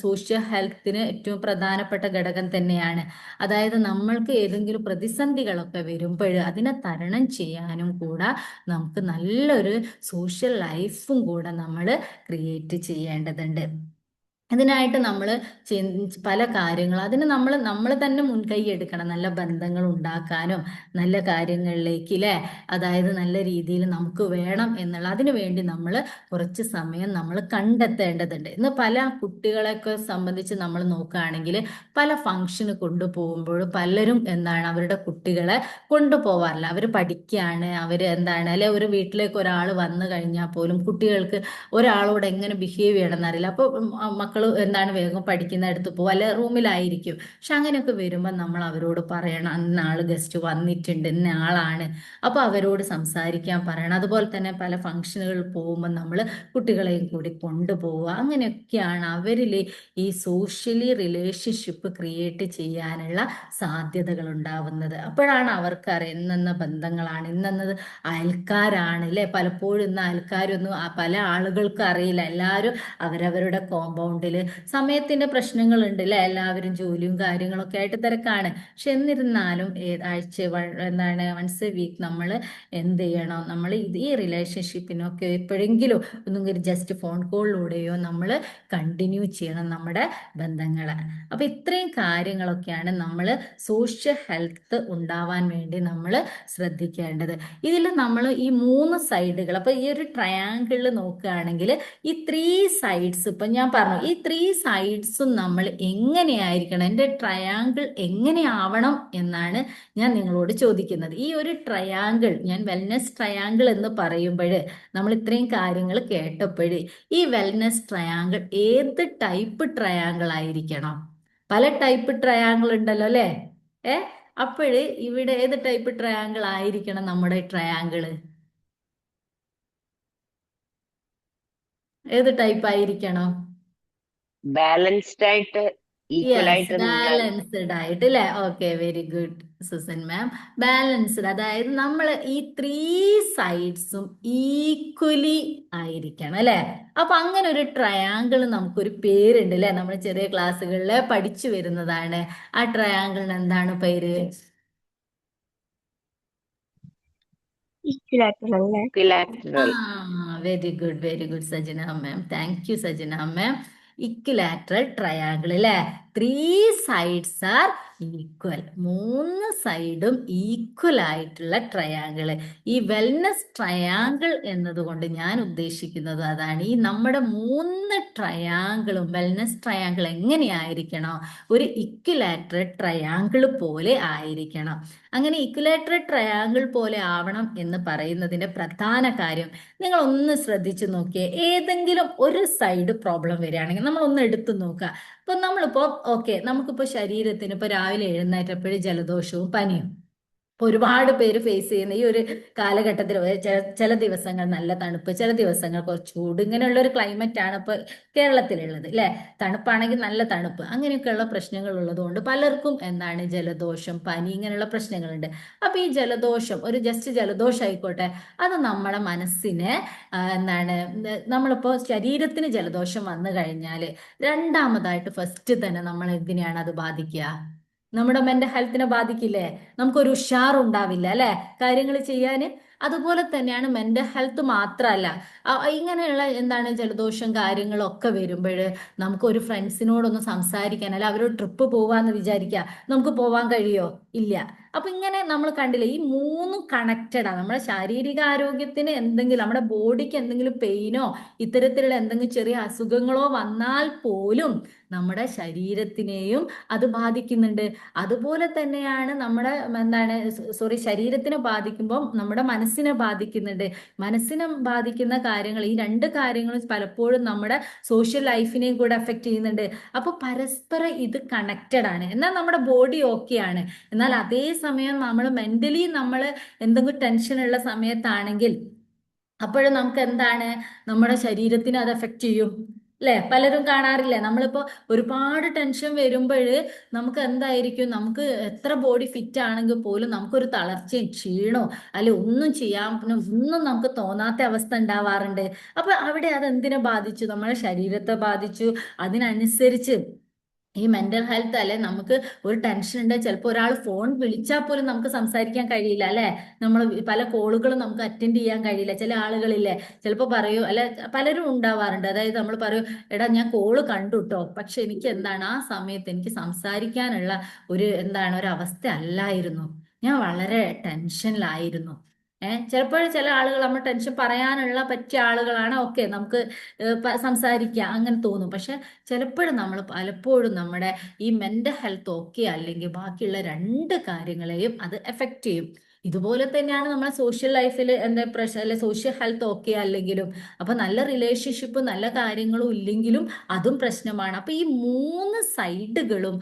സോഷ്യൽ ഹെൽത്തിന് ഏറ്റവും പ്രധാനപ്പെട്ട ഘടകം തന്നെയാണ്. അതായത് നമ്മൾക്ക് ഏതെങ്കിലും പ്രതിസന്ധികളൊക്കെ വരുമ്പോൾ അതിനെ തരണം ചെയ്യാനും കൂടെ നമുക്ക് നല്ലൊരു സോഷ്യൽ ലൈഫും കൂടെ നമ്മൾ ക്രിയേറ്റ് ചെയ്യേണ്ടതുണ്ട്. ഇതിനായിട്ട് നമ്മൾ പല കാര്യങ്ങളും അതിന് നമ്മൾ തന്നെ മുൻകൈ എടുക്കണം. നല്ല ബന്ധങ്ങൾ ഉണ്ടാക്കാനും നല്ല കാര്യങ്ങളിലേക്ക് അല്ലേ, അതായത് നല്ല രീതിയിൽ നമുക്ക് വേണം എന്നുള്ള അതിനു വേണ്ടി നമ്മൾ കുറച്ച് സമയം നമ്മൾ കണ്ടെത്തേണ്ടതുണ്ട്. ഇന്ന് പല കുട്ടികളെയൊക്കെ സംബന്ധിച്ച് നമ്മൾ നോക്കുകയാണെങ്കിൽ പല ഫംഗ്ഷന് കൊണ്ടുപോകുമ്പോഴും പലരും എന്താണ് അവരുടെ കുട്ടികളെ കൊണ്ടുപോകാറില്ല. അവർ പഠിക്കുകയാണ്, അവർ എന്താണ് അല്ലെ ഒരു വീട്ടിലേക്ക് ഒരാൾ വന്നു കഴിഞ്ഞാൽ പോലും കുട്ടികൾക്ക് ഒരാളോട് എങ്ങനെ ബിഹേവ് ചെയ്യണം എന്നറിയില്ല. അപ്പോൾ മക്കൾ എന്താണ് വേഗം പഠിക്കുന്നിടത്ത് പോകും, അല്ലെ റൂമിലായിരിക്കും. പക്ഷെ അങ്ങനെയൊക്കെ വരുമ്പോൾ നമ്മൾ അവരോട് പറയണം ഇന്ന ആള് ഗസ്റ്റ് വന്നിട്ടുണ്ട്, ഇന്ന ആളാണ്, അപ്പൊ അവരോട് സംസാരിക്കാൻ പറയണം. അതുപോലെ തന്നെ പല ഫംഗ്ഷനുകളിൽ പോകുമ്പോൾ നമ്മൾ കുട്ടികളെയും കൂടി കൊണ്ടുപോവുക. അങ്ങനെയൊക്കെയാണ് അവരിൽ ഈ സോഷ്യലി റിലേഷൻഷിപ്പ് ക്രിയേറ്റ് ചെയ്യാനുള്ള സാധ്യതകൾ ഉണ്ടാവുന്നത്. അപ്പോഴാണ് അവർക്കറിയാം ഇന്നെന്ന ബന്ധങ്ങളാണ്, ഇന്നെന്നത് അയൽക്കാരാണ് അല്ലെ. പലപ്പോഴും ഇന്ന് അയൽക്കാരൊന്നും പല ആളുകൾക്ക് അറിയില്ല. എല്ലാവരും അവരവരുടെ കോമ്പൗണ്ടിൽ സമയത്തിന്റെ പ്രശ്നങ്ങളുണ്ട് അല്ലെ, എല്ലാവരും ജോലിയും കാര്യങ്ങളൊക്കെ ആയിട്ട് തിരക്കാണ്. പക്ഷെ എന്നിരുന്നാലും എന്താണ് വൺസ് എ വീക്ക് നമ്മൾ എന്ത് ചെയ്യണം, നമ്മൾ ഈ റിലേഷൻഷിപ്പിനൊക്കെ എപ്പോഴെങ്കിലും ഒന്നും ജസ്റ്റ് ഫോൺ കോളിലൂടെയോ നമ്മൾ കണ്ടിന്യൂ ചെയ്യണം നമ്മുടെ ബന്ധങ്ങളെ. അപ്പൊ ഇത്രയും കാര്യങ്ങളൊക്കെയാണ് നമ്മൾ സോഷ്യൽ ഹെൽത്ത് ഉണ്ടാവാൻ വേണ്ടി നമ്മൾ ശ്രദ്ധിക്കേണ്ടത്. ഇതിൽ നമ്മൾ ഈ 3 സൈഡുകൾ, അപ്പൊ ഈ ഒരു ട്രയാങ്കിളിൽ നോക്കുകയാണെങ്കിൽ ഈ 3 സൈഡ്സ് ഇപ്പൊ ഞാൻ പറഞ്ഞു, ഈ 3 സൈഡ്സും നമ്മൾ എങ്ങനെയായിരിക്കണം, എൻ്റെ ട്രയാങ്കിൾ എങ്ങനെയാവണം എന്നാണ് ഞാൻ നിങ്ങളോട് ചോദിക്കുന്നത്. ഈ ഒരു ട്രയാങ്കിൾ ഞാൻ വെൽനെസ് ട്രയാങ്കിൾ എന്ന് പറയുമ്പോൾ നമ്മൾ ഇത്രയും കാര്യങ്ങൾ കേട്ടപ്പോൾ ഈ വെൽനെസ് ട്രയാങ്കിൾ ഏത് ടൈപ്പ് ട്രയാങ്കിൾ ആയിരിക്കണം? പല ടൈപ്പ് ട്രയാങ്കിൾ ഉണ്ടല്ലോ അല്ലേ. അപ്പോഴ് ഇവിടെ ഏത് ടൈപ്പ് ട്രയാങ്കിൾ ആയിരിക്കണം നമ്മുടെ ട്രയാങ്കിള്? ഏത് ടൈപ്പ് ആയിരിക്കണം? ബാലൻസ്ഡ് ആയിട്ട് ഈക്വൽ ആയിട്ട് ബാലൻസ്ഡ് ആയിട്ട് അല്ലേ. ഓക്കെ, വെരി ഗുഡ് സുസൻ മാം. ബാലൻസ്ഡ്, അതായത് നമ്മൾ ഈ 3 സൈഡ്സും ഈക്വലി ആയിരിക്കണം അല്ലെ. അപ്പൊ അങ്ങനെ ഒരു ട്രയാങ്കിൾ നമുക്കൊരു പേരുണ്ട് അല്ലെ, നമ്മൾ ചെറിയ ക്ലാസ്സുകളിൽ പഠിച്ചു വരുന്നതാണ്. ആ ട്രയാങ്കിളിന് എന്താണ് പേര്? ഇക്വിലാറ്ററൽ അല്ലേ? ഇക്വിലാറ്ററൽ. വെരി ഗുഡ് സജന മാം. താങ്ക് യു സജന മാം. ഇക്വിലാറ്ററൽ ട്രയാങ്കിൾ അല്ലെ. 3 സൈഡ്സ് ആർ ഈക്വൽ, 3 സൈഡും ഈക്വൽ ആയിട്ടുള്ള ട്രയാങ്കിള്. ഈ വെൽനെസ് ട്രയാങ്കിൾ എന്നതുകൊണ്ട് ഞാൻ ഉദ്ദേശിക്കുന്നത് അതാണ്. ഈ നമ്മുടെ 3 ട്രയാങ്കിളും വെൽനെസ് ട്രയാങ്കിൾ എങ്ങനെയായിരിക്കണം? ഒരു ഇക്വിലാറ്ററൽ ട്രയാങ്കിൾ പോലെ ആയിരിക്കണം. അങ്ങനെ ഇക്വിലാറ്ററൽ ട്രയാങ്കിൾ പോലെ ആവണം എന്ന് പറയുന്നതിന്റെ പ്രധാന കാര്യം നിങ്ങൾ ഒന്ന് ശ്രദ്ധിച്ചു നോക്കിയേ. ഏതെങ്കിലും ഒരു സൈഡ് പ്രോബ്ലം വരികയാണെങ്കിൽ നമ്മൾ ഒന്ന് എടുത്തു നോക്കുക. ഇപ്പൊ നമ്മളിപ്പോ നമുക്കിപ്പോ ശരീരത്തിന് ഇപ്പൊ രാവിലെ എഴുന്നേറ്റപ്പോഴും ജലദോഷവും പനിയും ഇപ്പൊ ഒരുപാട് പേര് ഫേസ് ചെയ്യുന്ന ഈ ഒരു കാലഘട്ടത്തിൽ ചില ദിവസങ്ങൾ നല്ല തണുപ്പ്, ചില ദിവസങ്ങൾ കുറച്ച് ചൂട്, ഇങ്ങനെയുള്ള ഒരു ക്ലൈമറ്റ് ആണ് ഇപ്പൊ കേരളത്തിലുള്ളത് അല്ലെ. തണുപ്പാണെങ്കിൽ നല്ല തണുപ്പ്, അങ്ങനെയൊക്കെയുള്ള പ്രശ്നങ്ങൾ ഉള്ളതുകൊണ്ട് പലർക്കും എന്താണ് ജലദോഷം, പനി, ഇങ്ങനെയുള്ള പ്രശ്നങ്ങളുണ്ട്. അപ്പൊ ഈ ജലദോഷം ഒരു ജസ്റ്റ് ജലദോഷം ആയിക്കോട്ടെ, അത് നമ്മുടെ മനസ്സിനെ എന്താണ്, നമ്മളിപ്പോ ശരീരത്തിന് ജലദോഷം വന്നു കഴിഞ്ഞാൽ രണ്ടാമതായിട്ട് ഫസ്റ്റ് തന്നെ നമ്മൾ എന്തിനെയാണ് അത് ബാധിക്കുക? നമ്മുടെ മെന്റൽ ഹെൽത്തിനെ ബാധിക്കില്ലേ? നമുക്കൊരു ഉഷാറുണ്ടാവില്ല അല്ലെ കാര്യങ്ങൾ ചെയ്യാന്. അതുപോലെ തന്നെയാണ് മെന്റൽ ഹെൽത്ത് മാത്രമല്ല, ഇങ്ങനെയുള്ള എന്താണ് ജലദോഷം കാര്യങ്ങളും ഒക്കെ വരുമ്പോൾ നമുക്ക് ഒരു ഫ്രണ്ട്സിനോടൊന്ന് സംസാരിക്കാൻ, അല്ല അവരൊരു ട്രിപ്പ് പോവാന്ന് വിചാരിക്കുക, നമുക്ക് പോവാൻ കഴിയോ? ഇല്ല. അപ്പൊ ഇങ്ങനെ നമ്മൾ കണ്ടില്ലേ, ഈ മൂന്നും കണക്റ്റഡ് ആണ്. നമ്മുടെ ശാരീരിക ആരോഗ്യത്തിന് എന്തെങ്കിലും, നമ്മുടെ ബോഡിക്ക് എന്തെങ്കിലും പെയിനോ ഇത്തരത്തിലുള്ള എന്തെങ്കിലും ചെറിയ അസുഖങ്ങളോ വന്നാൽ പോലും നമ്മുടെ ശരീരത്തിനെയും അത് ബാധിക്കുന്നുണ്ട്. അതുപോലെ തന്നെയാണ് നമ്മുടെ എന്താണ് ശരീരത്തിനെ ബാധിക്കുമ്പോൾ നമ്മുടെ മനസ്സിനെ ബാധിക്കുന്നുണ്ട്. മനസ്സിനെ ബാധിക്കുന്ന കാര്യങ്ങൾ, ഈ രണ്ട് കാര്യങ്ങളും പലപ്പോഴും നമ്മുടെ സോഷ്യൽ ലൈഫിനെയും കൂടെ അഫക്റ്റ് ചെയ്യുന്നുണ്ട്. അപ്പൊ പരസ്പരം ഇത് കണക്റ്റഡ് ആണ്. എന്നാൽ നമ്മുടെ ബോഡി ഓക്കെ ആണ്, എന്നാൽ അതേ സമയം നമ്മൾ മെന്റലി നമ്മൾ എന്തെങ്കിലും ടെൻഷൻ ഉള്ള സമയത്താണെങ്കിൽ അപ്പോഴും നമുക്ക് എന്താണ്, നമ്മുടെ ശരീരത്തിന് അത് എഫക്റ്റ് ചെയ്യും അല്ലെ? പലരും കാണാറില്ലേ, നമ്മളിപ്പോ ഒരുപാട് ടെൻഷൻ വരുമ്പോൾ നമുക്ക് എന്തായിരിക്കും, നമുക്ക് എത്ര ബോഡി ഫിറ്റ് ആണെങ്കിൽ പോലും നമുക്കൊരു തളർച്ചയും ക്ഷീണോ അല്ലെ ഒന്നും ചെയ്യാൻ ഒന്നും നമുക്ക് തോന്നാത്ത അവസ്ഥ ഉണ്ടാവാറുണ്ട്. അപ്പൊ അവിടെ അത് എന്തിനെ ബാധിച്ചു? നമ്മുടെ ശരീരത്തെ ബാധിച്ചു. അതിനനുസരിച്ച് ഈ മെന്റൽ ഹെൽത്ത് അല്ലെ, നമുക്ക് ഒരു ടെൻഷൻ ഉണ്ട്, ചിലപ്പോൾ ഒരാൾ ഫോൺ വിളിച്ചാൽ പോലും നമുക്ക് സംസാരിക്കാൻ കഴിയില്ല അല്ലെ, നമ്മൾ പല കോളുകളും നമുക്ക് അറ്റൻഡ് ചെയ്യാൻ കഴിയില്ല. ചില ആളുകളില്ലേ ചിലപ്പോൾ പറയൂ അല്ലെ, പലരും ഉണ്ടാവാറുണ്ട്. അതായത് നമ്മൾ പറയൂ, എടാ ഞാൻ കോള് കണ്ടു കേട്ടോ, പക്ഷെ എനിക്ക് എന്താണ് ആ സമയത്ത് എനിക്ക് സംസാരിക്കാനുള്ള ഒരു എന്താണ് ഒരു അവസ്ഥ അല്ലായിരുന്നു, ഞാൻ വളരെ ടെൻഷനിലായിരുന്നു. ചിലപ്പോൾ ചില ആളുകൾ നമ്മൾ ടെൻഷൻ പറയാനുള്ള പറ്റിയ ആളുകളാണ്, ഓക്കെ നമുക്ക് സംസാരിക്കാം അങ്ങനെ തോന്നും. പക്ഷെ ചിലപ്പോഴും നമ്മൾ പലപ്പോഴും നമ്മുടെ ഈ മെന്റൽ ഹെൽത്ത് ഓക്കെ അല്ലെങ്കിൽ ബാക്കിയുള്ള രണ്ട് കാര്യങ്ങളെയും അത് എഫക്റ്റ് ചെയ്യും. ഇതുപോലെ തന്നെയാണ് നമ്മളെ സോഷ്യൽ ലൈഫിൽ എന്താ പ്രശ്നം അല്ലെ, സോഷ്യൽ ഹെൽത്ത് ഓക്കെ അല്ലെങ്കിലും, അപ്പൊ നല്ല റിലേഷൻഷിപ്പ് നല്ല കാര്യങ്ങളും ഇല്ലെങ്കിലും അതും പ്രശ്നമാണ്. അപ്പൊ ഈ മൂന്ന് സൈഡുകളും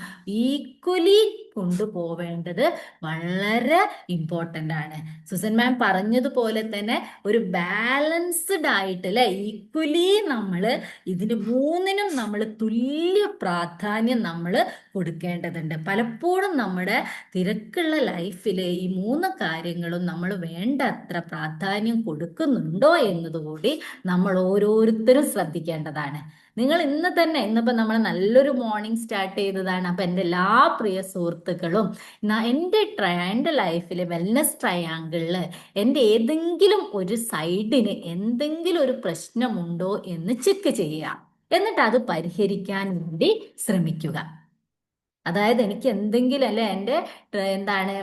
ഈക്വലി കൊണ്ടുപോവേണ്ടത് വളരെ ഇമ്പോർട്ടൻ്റ് ആണ്. സുസൻ മാം പറഞ്ഞതുപോലെ തന്നെ ഒരു ബാലൻസ്ഡ് ആയിട്ട് അല്ലെ, ഈക്വലി നമ്മൾ ഇതിന് മൂന്നിനും നമ്മൾ തുല്യ പ്രാധാന്യം നമ്മൾ കൊടുക്കേണ്ടതുണ്ട്. പലപ്പോഴും നമ്മുടെ തിരക്കുള്ള ലൈഫിൽ ഈ മൂന്ന് കാര്യങ്ങളും നമ്മൾ വേണ്ടത്ര പ്രാധാന്യം കൊടുക്കുന്നുണ്ടോ എന്നതുകൂടി നമ്മൾ ഓരോരുത്തരും ശ്രദ്ധിക്കേണ്ടതാണ്. നിങ്ങൾ ഇന്നിപ്പോ നമ്മൾ നല്ലൊരു മോർണിംഗ് സ്റ്റാർട്ട് ചെയ്തതാണ്. അപ്പൊ എൻ്റെ എല്ലാ പ്രിയ സുഹൃത്തുക്കളും എൻ്റെ ലൈഫിലെ വെൽനസ് ട്രയാങ്കിളില് എൻ്റെ ഏതെങ്കിലും ഒരു സൈഡിന് എന്തെങ്കിലും ഒരു പ്രശ്നമുണ്ടോ എന്ന് ചെക്ക് ചെയ്യുക. എന്നിട്ട് അത് പരിഹരിക്കാൻ വേണ്ടി ശ്രമിക്കുക. അതായത് എനിക്ക് എന്തെങ്കിലും അല്ലെ എൻ്റെ എന്താണ്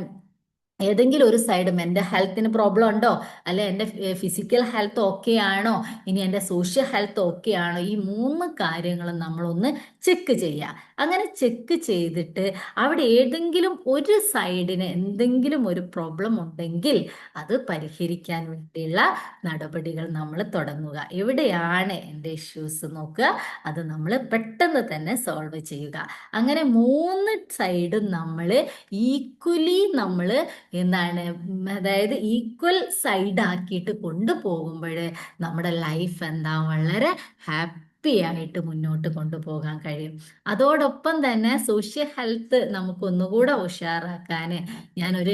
ഏതെങ്കിലും ഒരു സൈഡ് മെന്റൽ ഹെൽത്തിന് പ്രോബ്ലം ഉണ്ടോ, അല്ലെ എൻ്റെ ഫിസിക്കൽ ഹെൽത്ത് ഓക്കെ ആണോ, ഇനി എൻ്റെ സോഷ്യൽ ഹെൽത്ത് ഓക്കെ ആണോ, ഈ മൂന്ന് കാര്യങ്ങളും നമ്മളൊന്ന് ചെക്ക് ചെയ്യുക. അങ്ങനെ ചെക്ക് ചെയ്തിട്ട് അവിടെ ഏതെങ്കിലും ഒരു സൈഡിന് എന്തെങ്കിലും ഒരു പ്രോബ്ലം ഉണ്ടെങ്കിൽ അത് പരിഹരിക്കാൻ വേണ്ടിയുള്ള നടപടികൾ നമ്മൾ തുടങ്ങുക. എവിടെയാണ് എൻ്റെ ഇഷ്യൂസ് നോക്കുക, അത് നമ്മൾ പെട്ടെന്ന് തന്നെ സോൾവ് ചെയ്യുക. അങ്ങനെ മൂന്ന് സൈഡും നമ്മൾ ഈക്വലി നമ്മൾ എന്താണ് അതായത് ഈക്വൽ സൈഡ് ആക്കിയിട്ട് കൊണ്ടുപോകുമ്പോൾ നമ്മുടെ ലൈഫ് എന്താ വളരെ ഹാപ്പി ആയിട്ട് മുന്നോട്ട് കൊണ്ടുപോകാൻ കഴിയും. അതോടൊപ്പം തന്നെ സോഷ്യൽ ഹെൽത്ത് നമുക്ക് ഒന്നുകൂടെ ഉഷാറാക്കാൻ ഞാനൊരു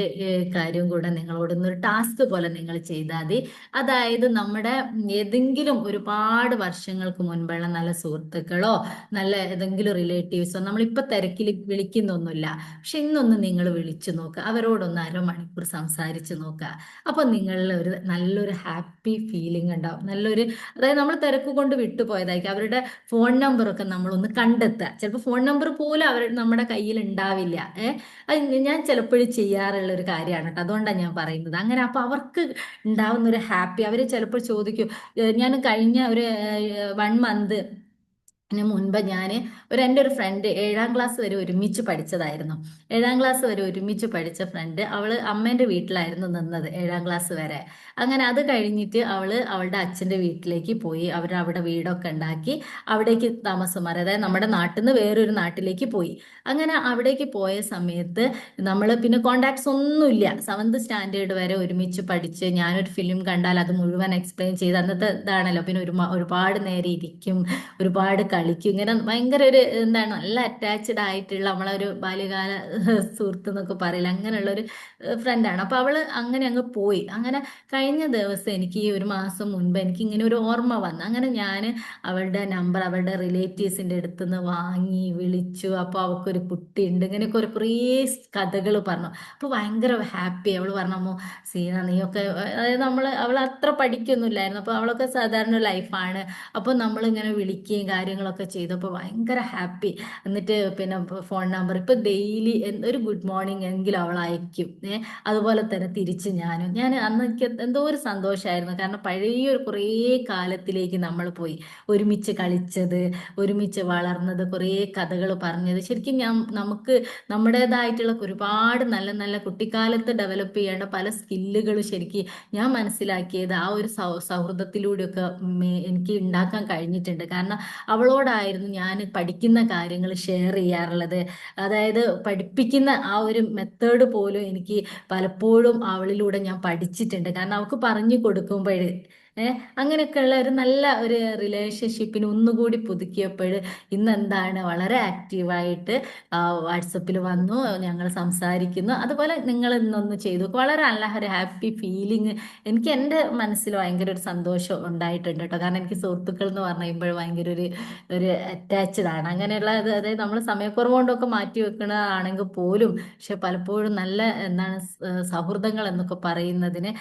കാര്യം കൂടെ നിങ്ങളോടൊന്നൊരു ടാസ്ക് പോലെ നിങ്ങൾ ചെയ്താൽ മതി. അതായത് നമ്മുടെ ഏതെങ്കിലും ഒരുപാട് വർഷങ്ങൾക്ക് മുൻപുള്ള നല്ല സുഹൃത്തുക്കളോ നല്ല ഏതെങ്കിലും റിലേറ്റീവ്സോ നമ്മളിപ്പോൾ തിരക്കിൽ വിളിക്കുന്നൊന്നുമില്ല, പക്ഷെ ഇന്നൊന്ന് നിങ്ങൾ വിളിച്ചു നോക്കുക, അവരോടൊന്ന് അരമണിക്കൂർ സംസാരിച്ച് നോക്കുക. അപ്പൊ നിങ്ങളിൽ ഒരു നല്ലൊരു ഹാപ്പി ഫീലിംഗ് ഉണ്ടാവും. അതായത് നമ്മൾ തിരക്ക് കൊണ്ട് വിട്ടുപോയതായിരിക്കും, അവരുടെ ഫോൺ നമ്പറൊക്കെ നമ്മളൊന്ന് കണ്ടെത്തുക. ചിലപ്പോൾ ഫോൺ നമ്പർ പോലും നമ്മുടെ കയ്യിൽ ഉണ്ടാവില്ല. അത് ഞാൻ ചിലപ്പോഴും ചെയ്യാറുള്ള ഒരു കാര്യമാണ് കേട്ടോ, അതുകൊണ്ടാണ് ഞാൻ പറയുന്നത്. അങ്ങനെ അപ്പൊ അവർക്ക് ഉണ്ടാവുന്ന ഒരു ഹാപ്പി, അവര് ചിലപ്പോൾ ചോദിക്കും. ഞാൻ കഴിഞ്ഞ ഒരു 1 മന്ത് മുൻപ് എൻ്റെ ഒരു ഫ്രണ്ട് 7ാം ക്ലാസ് വരെ ഒരുമിച്ച് പഠിച്ചതായിരുന്നു. 7ാം ക്ലാസ് വരെ ഒരുമിച്ച് പഠിച്ച ഫ്രണ്ട്, അവള് അമ്മേന്റെ വീട്ടിലായിരുന്നു നിന്നത് 7ാം ക്ലാസ് വരെ. അങ്ങനെ അത് കഴിഞ്ഞിട്ട് അവളുടെ അച്ഛൻ്റെ വീട്ടിലേക്ക് പോയി. അവിടെ വീടൊക്കെ ഉണ്ടാക്കി അവിടേക്ക് താമസം മാറി. അതായത് നമ്മുടെ നാട്ടിൽ നിന്ന് വേറൊരു നാട്ടിലേക്ക് പോയി. അങ്ങനെ അവിടേക്ക് പോയ സമയത്ത് നമ്മൾ പിന്നെ കോണ്ടാക്ട്സ് ഒന്നുമില്ല. 7th സ്റ്റാൻഡേർഡ് വരെ ഒരുമിച്ച് പഠിച്ച്, ഞാനൊരു ഫിലിം കണ്ടാൽ അത് മുഴുവൻ എക്സ്പ്ലെയിൻ ചെയ്ത്, അന്നത്തെ ഇതാണല്ലോ, പിന്നെ ഒരുപാട് നേരം ഇരിക്കും, ഒരുപാട് കളിക്കും, ഇങ്ങനെ ഭയങ്കര ഒരു എന്താണ് നല്ല അറ്റാച്ച്ഡ് ആയിട്ടുള്ള നമ്മളൊരു ബാല്യകാല സുഹൃത്ത് എന്നൊക്കെ പറയില്ല, അങ്ങനെയുള്ള ഒരു ഫ്രണ്ടാണ്. അപ്പൊ അവള് അങ്ങനെ അങ്ങ് പോയി. അങ്ങനെ കഴിഞ്ഞ ദിവസം എനിക്ക് ഈ 1 മാസം മുൻപ് എനിക്ക് ഇങ്ങനെ ഒരു ഓർമ്മ വന്നു. അങ്ങനെ ഞാൻ അവളുടെ നമ്പർ അവളുടെ റിലേറ്റീവ്സിന്റെ അടുത്തുനിന്ന് വാങ്ങി വിളിച്ചു. അപ്പൊ അവൾക്കൊരു കുട്ടിയുണ്ട്, ഇങ്ങനെയൊക്കെ കുറേ കഥകൾ പറഞ്ഞു. അപ്പൊ ഭയങ്കര ഹാപ്പി. അവള് പറഞ്ഞമ്മോ സീന നീയൊക്കെ, അതായത് അവൾ അത്ര പഠിക്കൊന്നുമില്ലായിരുന്നു, അപ്പൊ അവളൊക്കെ സാധാരണ ലൈഫാണ്. അപ്പൊ നമ്മളിങ്ങനെ വിളിക്കുകയും കാര്യങ്ങൾ കാര്യങ്ങളൊക്കെ ചെയ്തപ്പോൾ ഭയങ്കര ഹാപ്പി. എന്നിട്ട് പിന്നെ ഫോൺ നമ്പർ ഇപ്പൊ ഡെയിലി ഒരു ഗുഡ് മോർണിംഗ് എങ്കിലും അവൾ അയക്കും. അതുപോലെ തന്നെ തിരിച്ച് ഞാൻ അന്ന് എനിക്ക് എന്തോ ഒരു സന്തോഷമായിരുന്നു. കാരണം പഴയ ഒരു കുറേ കാലത്തിലേക്ക് നമ്മൾ പോയി, ഒരുമിച്ച് കളിച്ചത്, ഒരുമിച്ച് വളർന്നത്, കുറേ കഥകൾ പറഞ്ഞത്. ശരിക്കും നമുക്ക് നമ്മുടേതായിട്ടുള്ള ഒരുപാട് നല്ല നല്ല കുട്ടിക്കാലത്ത് ഡെവലപ്പ് ചെയ്യേണ്ട പല സ്കില്ലുകളും ശരിക്കും ഞാൻ മനസ്സിലാക്കിയത് ആ ഒരു സൗഹൃദത്തിലൂടെയൊക്കെ എനിക്ക് ഉണ്ടാക്കാൻ കഴിഞ്ഞിട്ടുണ്ട്. കാരണം അവളോടായിരുന്നു ഞാൻ പഠിക്കുന്ന കാര്യങ്ങൾ ഷെയർ ചെയ്യാറുള്ളത്. അതായത് പഠിപ്പിക്കുന്ന ആ ഒരു മെത്തേഡ് പോലും എനിക്ക് പലപ്പോഴും അവളിലൂടെ ഞാൻ പഠിച്ചിട്ടുണ്ട്. കാരണം അവൾക്ക് പറഞ്ഞു കൊടുക്കുമ്പോൾ അങ്ങനെയൊക്കെയുള്ള ഒരു നല്ല ഒരു റിലേഷൻഷിപ്പിന് ഒന്നുകൂടി പുതുക്കിയപ്പോൾ ഇന്ന് എന്താണ് വളരെ ആക്റ്റീവായിട്ട് വാട്സപ്പിൽ വന്നു, ഞങ്ങൾ സംസാരിക്കുന്നു. അതുപോലെ നിങ്ങൾ ഇന്നൊന്ന് ചെയ്തു, വളരെ നല്ല ഒരു ഹാപ്പി ഫീലിംഗ് എനിക്ക് എൻ്റെ മനസ്സിൽ ഭയങ്കര ഒരു സന്തോഷം ഉണ്ടായിട്ടുണ്ട് കേട്ടോ. കാരണം എനിക്ക് സുഹൃത്തുക്കൾ എന്ന് പറയുമ്പോൾ ഭയങ്കര ഒരു അറ്റാച്ച്ഡ് ആണ്. അങ്ങനെയുള്ള അതായത് നമ്മൾ സമയക്കുറവ് കൊണ്ടൊക്കെ മാറ്റി വെക്കണതാണെങ്കിൽ പോലും, പക്ഷെ പലപ്പോഴും നല്ല എന്താണ് സൗഹൃദങ്ങൾ എന്നൊക്കെ പറയുന്നതിന്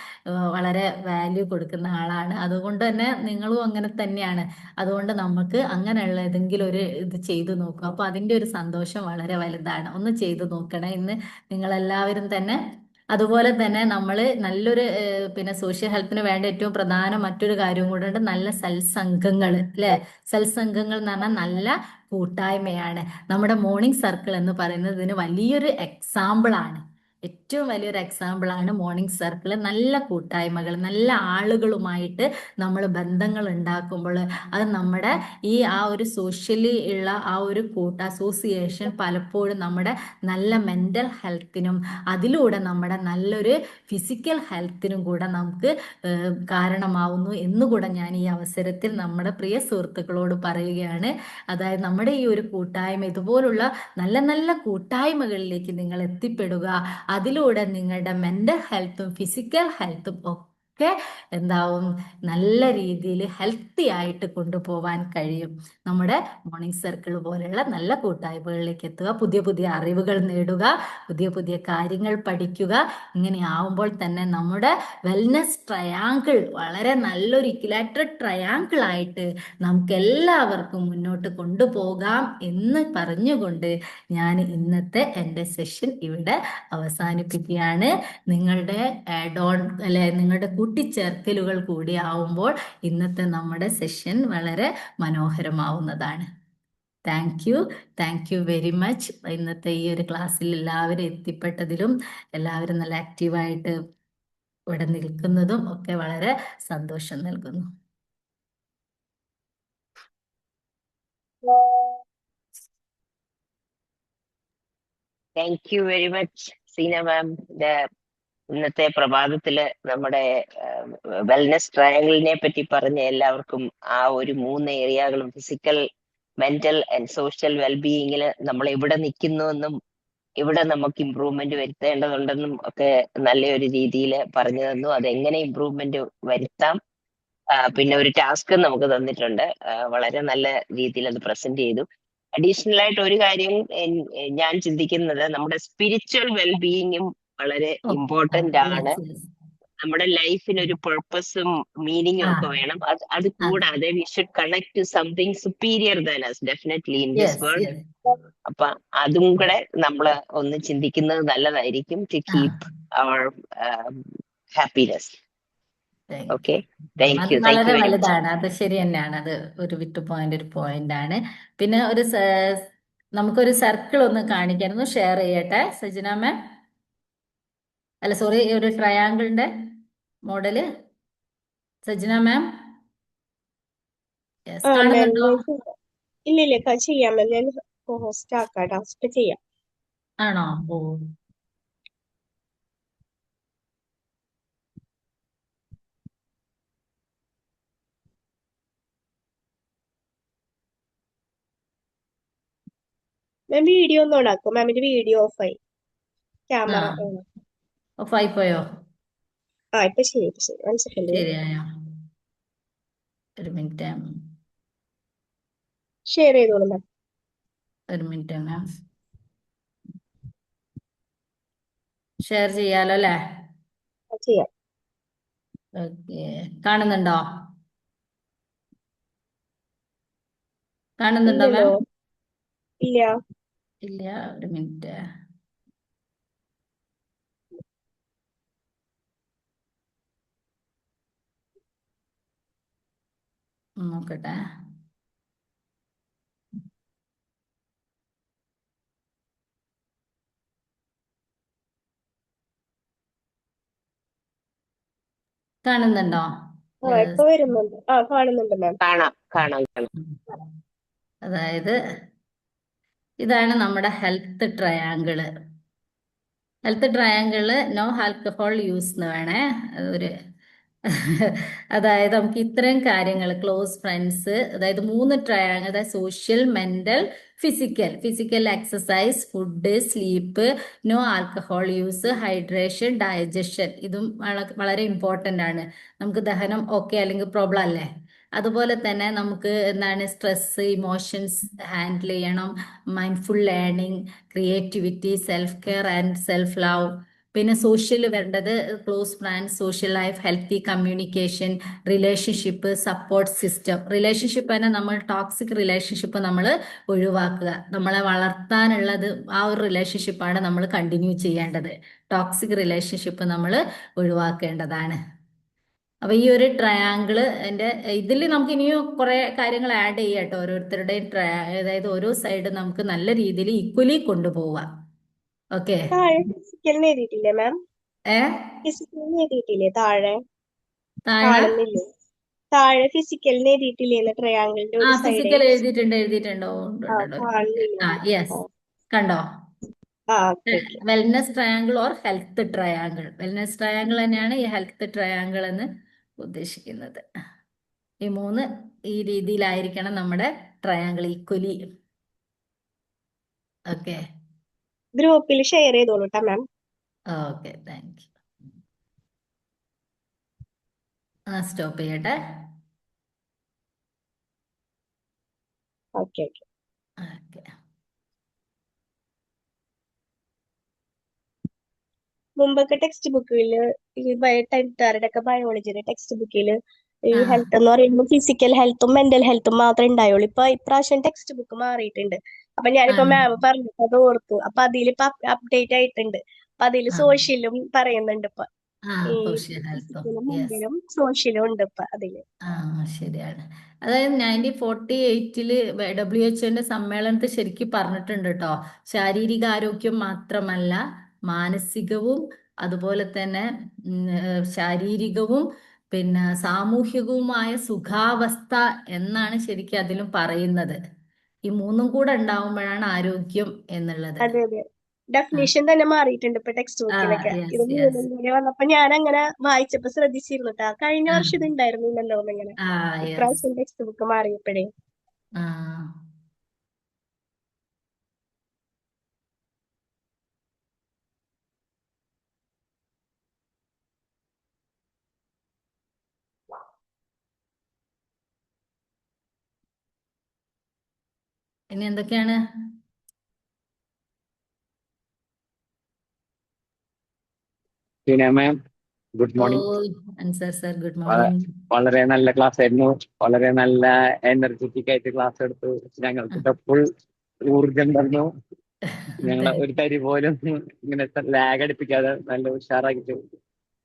വളരെ വാല്യൂ കൊടുക്കുന്ന ആളാണ്. അതുകൊണ്ട് തന്നെ നിങ്ങളും അങ്ങനെ തന്നെയാണ്. അതുകൊണ്ട് നമുക്ക് അങ്ങനെയുള്ള ഏതെങ്കിലും ഒരു ഇത് ചെയ്തു നോക്കുക. അപ്പൊ അതിന്റെ ഒരു സന്തോഷം വളരെ വലുതാണ്. ഒന്ന് ചെയ്തു നോക്കണേ ഇന്ന് നിങ്ങളെല്ലാവരും തന്നെ. അതുപോലെ തന്നെ നമ്മൾ നല്ലൊരു പിന്നെ സോഷ്യൽ ഹെൽപ്പിന് വേണ്ട ഏറ്റവും പ്രധാന മറ്റൊരു കാര്യവും കൂടെ ഉണ്ട്, നല്ല സത്സംഗങ്ങൾ അല്ലെ. സത്സംഗങ്ങൾ എന്ന് പറഞ്ഞാൽ നല്ല കൂട്ടായ്മയാണ്. നമ്മുടെ മോർണിംഗ് സർക്കിൾ എന്ന് പറയുന്നത് ഇതിന് വലിയൊരു എക്സാമ്പിൾ ആണ്. ഏറ്റവും വലിയൊരു എക്സാമ്പിൾ ആണ് മോർണിംഗ് സർക്കിൾ. നല്ല കൂട്ടായ്മകൾ, നല്ല ആളുകളുമായിട്ട് നമ്മൾ ബന്ധങ്ങൾ ഉണ്ടാക്കുമ്പോൾ അത് നമ്മുടെ ആ ഒരു സോഷ്യലി ഉള്ള ആ ഒരു അസോസിയേഷൻ പലപ്പോഴും നമ്മുടെ നല്ല മെന്റൽ ഹെൽത്തിനും അതിലൂടെ നമ്മുടെ നല്ലൊരു ഫിസിക്കൽ ഹെൽത്തിനും കൂടെ നമുക്ക് കാരണമാവുന്നു എന്നുകൂടെ ഞാൻ ഈ അവസരത്തിൽ നമ്മുടെ പ്രിയ സുഹൃത്തുക്കളോട് പറയുകയാണ്. അതായത് നമ്മുടെ ഈ ഒരു കൂട്ടായ്മ, ഇതുപോലുള്ള നല്ല നല്ല കൂട്ടായ്മകളിലേക്ക് നിങ്ങൾ എത്തിപ്പെടുക. അതിലൂടെ നിങ്ങളുടെ മെന്റൽ ഹെൽത്തും ഫിസിക്കൽ ഹെൽത്തും ഒക്കെ എന്താവും, നല്ല രീതിയിൽ ഹെൽത്തി ആയിട്ട് കൊണ്ടുപോകാൻ കഴിയും. നമ്മുടെ മോർണിംഗ് സർക്കിൾ പോലെയുള്ള നല്ല കൂട്ടായ്മകളിലേക്ക് എത്തുക, പുതിയ പുതിയ അറിവുകൾ നേടുക, പുതിയ പുതിയ കാര്യങ്ങൾ പഠിക്കുക. ഇങ്ങനെ ആവുമ്പോൾ തന്നെ നമ്മുടെ വെൽനെസ് ട്രയാങ്കിൾ വളരെ നല്ലൊരു ഇക്വിലാറ്ററൽ ട്രയാങ്കിൾ ആയിട്ട് നമുക്ക് എല്ലാവർക്കും മുന്നോട്ട് കൊണ്ടുപോകാം എന്ന് പറഞ്ഞുകൊണ്ട് ഞാൻ ഇന്നത്തെ എൻ്റെ സെഷൻ ഇവിടെ അവസാനിപ്പിക്കുകയാണ്. നിങ്ങളുടെ ആഡ് ഓൺ അല്ലെ, നിങ്ങളുടെ കൂട്ടിച്ചേർക്കലുകൾ കൂടി ആവുമ്പോൾ ഇന്നത്തെ നമ്മുടെ സെഷൻ വളരെ മനോഹരമാവുന്നതാണ്. Thank you very much. ഇന്നത്തെ ഈ ഒരു ക്ലാസ്സിൽ എല്ലാവരും എത്തിപ്പെട്ടതിലും എല്ലാവരും നല്ല ആക്റ്റീവായിട്ട് ഇവിടെ നിൽക്കുന്നതും ഒക്കെ വളരെ സന്തോഷം നൽകുന്നു. Thank you very much Seena ma'am. ഇന്നത്തെ പ്രഭാതത്തില് നമ്മുടെ വെൽനെസ് ട്രയാങ്കിളിനെ പറ്റി പറഞ്ഞ എല്ലാവർക്കും ആ ഒരു 3 ഏരിയകളും ഫിസിക്കൽ, മെന്റൽ ആൻഡ് സോഷ്യൽ വെൽബീയിങ്ങിൽ നമ്മൾ എവിടെ നിൽക്കുന്നു എന്നും ഇവിടെ നമുക്ക് ഇമ്പ്രൂവ്മെന്റ് വരുത്തേണ്ടതുണ്ടെന്നും ഒക്കെ നല്ലൊരു രീതിയിൽ പറഞ്ഞു തന്നു. അതെങ്ങനെ ഇമ്പ്രൂവ്മെന്റ് വരുത്താം, പിന്നെ ഒരു ടാസ്ക് നമുക്ക് തന്നിട്ടുണ്ട്. വളരെ നല്ല രീതിയിൽ അത് പ്രസന്റ് ചെയ്തു. അഡീഷണൽ ആയിട്ട് ഒരു കാര്യം ഞാൻ ചിന്തിക്കുന്നത്, നമ്മുടെ സ്പിരിച്വൽ വെൽബീയിങ്ങും വളരെ ഇമ്പോർട്ടന്റ് ആണ്. നമ്മുടെ ലൈഫിന് ഒരു പർപ്പസും മീനിങ്ങും ഒക്കെ വേണം. അത് കൂടാതെ we should connect to something superior than us definitely in this world. അപ്പൊ അതും കൂടെ നമ്മൾ ഒന്ന് ചിന്തിക്കുന്നത് നല്ലതായിരിക്കും, to keep our happiness. Okay, thank you. വളരെ വലുതാണ് അത്. ശരി തന്നെയാണ്, അത് ഒരു വിട്ടുപോയിന്റ് ഒരു പോയിന്റ് ആണ്. പിന്നെ ഒരു നമുക്കൊരു സർക്കിൾ ഒന്ന് കാണിക്കാനൊന്ന് ഷെയർ ചെയ്യട്ടെ സജിന മാം. അല്ല സോറി, ഒരു ട്രയാങ്കിളിന്റെ മോഡല് സജിന മാം കാണുന്നുണ്ടോ? ഇല്ല ചെയ്യാം മാം. ഞാൻ ഹോസ്റ്റ് ആക്കാം, ടാസ്ക് ചെയ്യാം. ആണോ? ഓ, മാം വീഡിയോ ഒന്ന് ഓണാക്കും. മാമിന്റെ വീഡിയോ ഓഫായി, ക്യാമറ ഓൺ. ഓഫായി പോയോ? ഇപ്പൊ ശരി. 1 സെക്കൻഡ്. ശരിയായോ? ഒരു മിനിറ്റ്, ഷെയർ ചെയ്തോളൂ മാം. ഒരു മിനിറ്റ് മാം. ഷെയർ ചെയ്യാലോ അല്ലേ? ചെയ്യാം. ഓക്കെ, കാണുന്നുണ്ടോ? കാണുന്നുണ്ടോ ഇല്ലല്ലോ. മാം? ഇല്ല. ഇല്ല, ഒരു മിനിറ്റ്. നോക്കട്ടെ. കാണുന്നുണ്ടോ? ഇപ്പൊ വരുന്നുണ്ട്. കാണുന്നുണ്ട് മാം. കാണാം കാണാം കാണാം. അതായത് ഇതാണ് നമ്മുടെ health triangle. Health triangle no alcohol use എന്ന് വേണേ ഒരു അതായത് നമുക്ക് ഇത്രയും കാര്യങ്ങൾ ക്ലോസ് ഫ്രണ്ട്സ്, അതായത് 3 ട്രയാങ്കിൾ, അതായത് social, mental, physical exercise, food, sleep, no alcohol use, hydration, digestion. ഇതും വളരെ ഇമ്പോർട്ടൻ്റ് ആണ്. നമുക്ക് ദഹനം ഓക്കെ അല്ലെങ്കിൽ പ്രോബ്ലം അല്ലേ. അതുപോലെ തന്നെ നമുക്ക് എന്താണ് സ്ട്രെസ്, ഇമോഷൻസ് ഹാൻഡിൽ ചെയ്യണം, mindful learning, creativity, self care and self love. പിന്നെ സോഷ്യൽ വേണ്ടത് close friends, social life, healthy communication, relationship, support system. Relationship തന്നെ നമ്മൾ ടോക്സിക് റിലേഷൻഷിപ്പ് നമ്മൾ ഒഴിവാക്കുക. നമ്മളെ വളർത്താനുള്ളത് ആ ഒരു റിലേഷൻഷിപ്പാണ് നമ്മൾ കണ്ടിന്യൂ ചെയ്യേണ്ടത്. ടോക്സിക് റിലേഷൻഷിപ്പ് നമ്മൾ ഒഴിവാക്കേണ്ടതാണ്. അപ്പൊ ഈ ഒരു ട്രയാങ്കിള് ഇതിൽ നമുക്ക് ഇനിയും കുറെ കാര്യങ്ങൾ ആഡ് ചെയ്യാം കേട്ടോ. ഓരോരുത്തരുടെയും അതായത് ഓരോ സൈഡ് നമുക്ക് നല്ല രീതിയിൽ ഈക്വലി കൊണ്ടുപോവാം. ഓക്കെ. താഴെ ഫിസിക്കലിന് എഴുതിയിട്ടില്ലേ മാം? ഏ ഫിസിക്കലിന് എഴുതിയിട്ടില്ലേ താഴെ? താഴെ കാണുന്നില്ലേ? താഴെ ഫിസിക്കലിന് എഴുതിയിട്ടില്ലേ ട്രയാങ്കിളിന്റെ ഒരു സൈഡ്? ഫിസിക്കൽ എഴുതിയിട്ടുണ്ടോ? ഉണ്ട്. കാണുന്നില്ല. യെസ്, കണ്ടോ? Okay. Wellness triangle or health triangle. Wellness triangle തന്നെയാണ് ഈ ഹെൽത്ത് ട്രയാങ്കിൾ എന്ന് ഉദ്ദേശിക്കുന്നത്. ഈ 3 ഈ രീതിയിലായിരിക്കണം നമ്മുടെ ട്രയാങ്കിൾ ഈക്വലി. ഓക്കെ. ഗ്രൂപ്പിൽ ഷെയർ ചെയ്തോളൂ കേട്ടോ ma'am. Okay, thank you. Stop ചെയ്യട്ടെ. ഓക്കെ. ഓക്കെ. മുമ്പൊക്കെ ടെക്സ്റ്റ് ബുക്കില് ഈ 10th ഒക്കെ ബയോളജിയുടെ ടെക്സ്റ്റ് ബുക്കില് ഈ ആ. ഹെൽത്ത് എന്ന് പറയുമ്പോൾ ഫിസിക്കൽ ഹെൽത്തും മെന്റൽ ഹെൽത്തും മാത്രമേ ഉണ്ടായുള്ളൂ. ഇപ്പൊ ഇപ്രാവശ്യം ടെക്സ്റ്റ് ബുക്ക് മാറിയിട്ടുണ്ട്. അപ്പൊ ഞാനിപ്പോ മാം പറഞ്ഞപ്പോ അത് ഓർത്തു. അപ്പൊ അതിലിപ്പോ അപ്ഡേറ്റ് ആയിട്ടുണ്ട്. അപ്പൊ അതില് സോഷ്യലും പറയുന്നുണ്ട് ഇപ്പൊ. ഈ സോഷ്യൽ ഹെൽത്തും. ഫിസിക്കലും യെസ്. മെന്റലും സോഷ്യലും ഉണ്ട് ഇപ്പൊ അതില്. ശരിയാണ്. അതായത് 1948 WHO സമ്മേളനത്തിൽ ശരിക്കും പറഞ്ഞിട്ടുണ്ട് കേട്ടോ. ശാരീരിക ആരോഗ്യം മാത്രമല്ല മാനസികവും അതുപോലെ തന്നെ ശാരീരികവും പിന്നെ സാമൂഹികവുമായ സുഖാവസ്ഥ എന്നാണ് ശരിക്കും അതിലും പറയുന്നത്. ഈ 3 കൂടെ ഉണ്ടാവുമ്പോഴാണ് ആരോഗ്യം എന്നുള്ളത്. അതെ. ഡെഫിനേഷൻ തന്നെ മാറിയിട്ടുണ്ട് ഇപ്പൊ ടെക്സ്റ്റ് ബുക്കിലൊക്കെ. ഇത് യെസ്. മൂന്നും വന്നപ്പോ ഞാൻ അങ്ങനെ വായിച്ചപ്പോ ശ്രദ്ധിച്ചിരുന്നു കേട്ടോ. കഴിഞ്ഞ വർഷം ഇത് ഉണ്ടായിരുന്നില്ലല്ലോ എന്നിങ്ങനെ. യെസ്. ഇപ്രാവശ്യം ടെക്സ്റ്റ് ബുക്ക് മാറിയപ്പോഴേ. ഇനി എന്തൊക്കെയാണ്? Ma'am, good morning. Answer sir, good morning. വളരെ നല്ല ക്ലാസ് ആയിരുന്നു. വളരെ നല്ല എനർജറ്റിക് ആയിട്ട് ക്ലാസ് എടുത്തു. ഞങ്ങൾക്ക് ഫുൾ ഊർജം തന്നു. ഞങ്ങൾ ഒരു തരി പോലും ഇങ്ങനെ ലാഗ് അടുപ്പിക്കാതെ നല്ല ഉഷാറായിട്ട്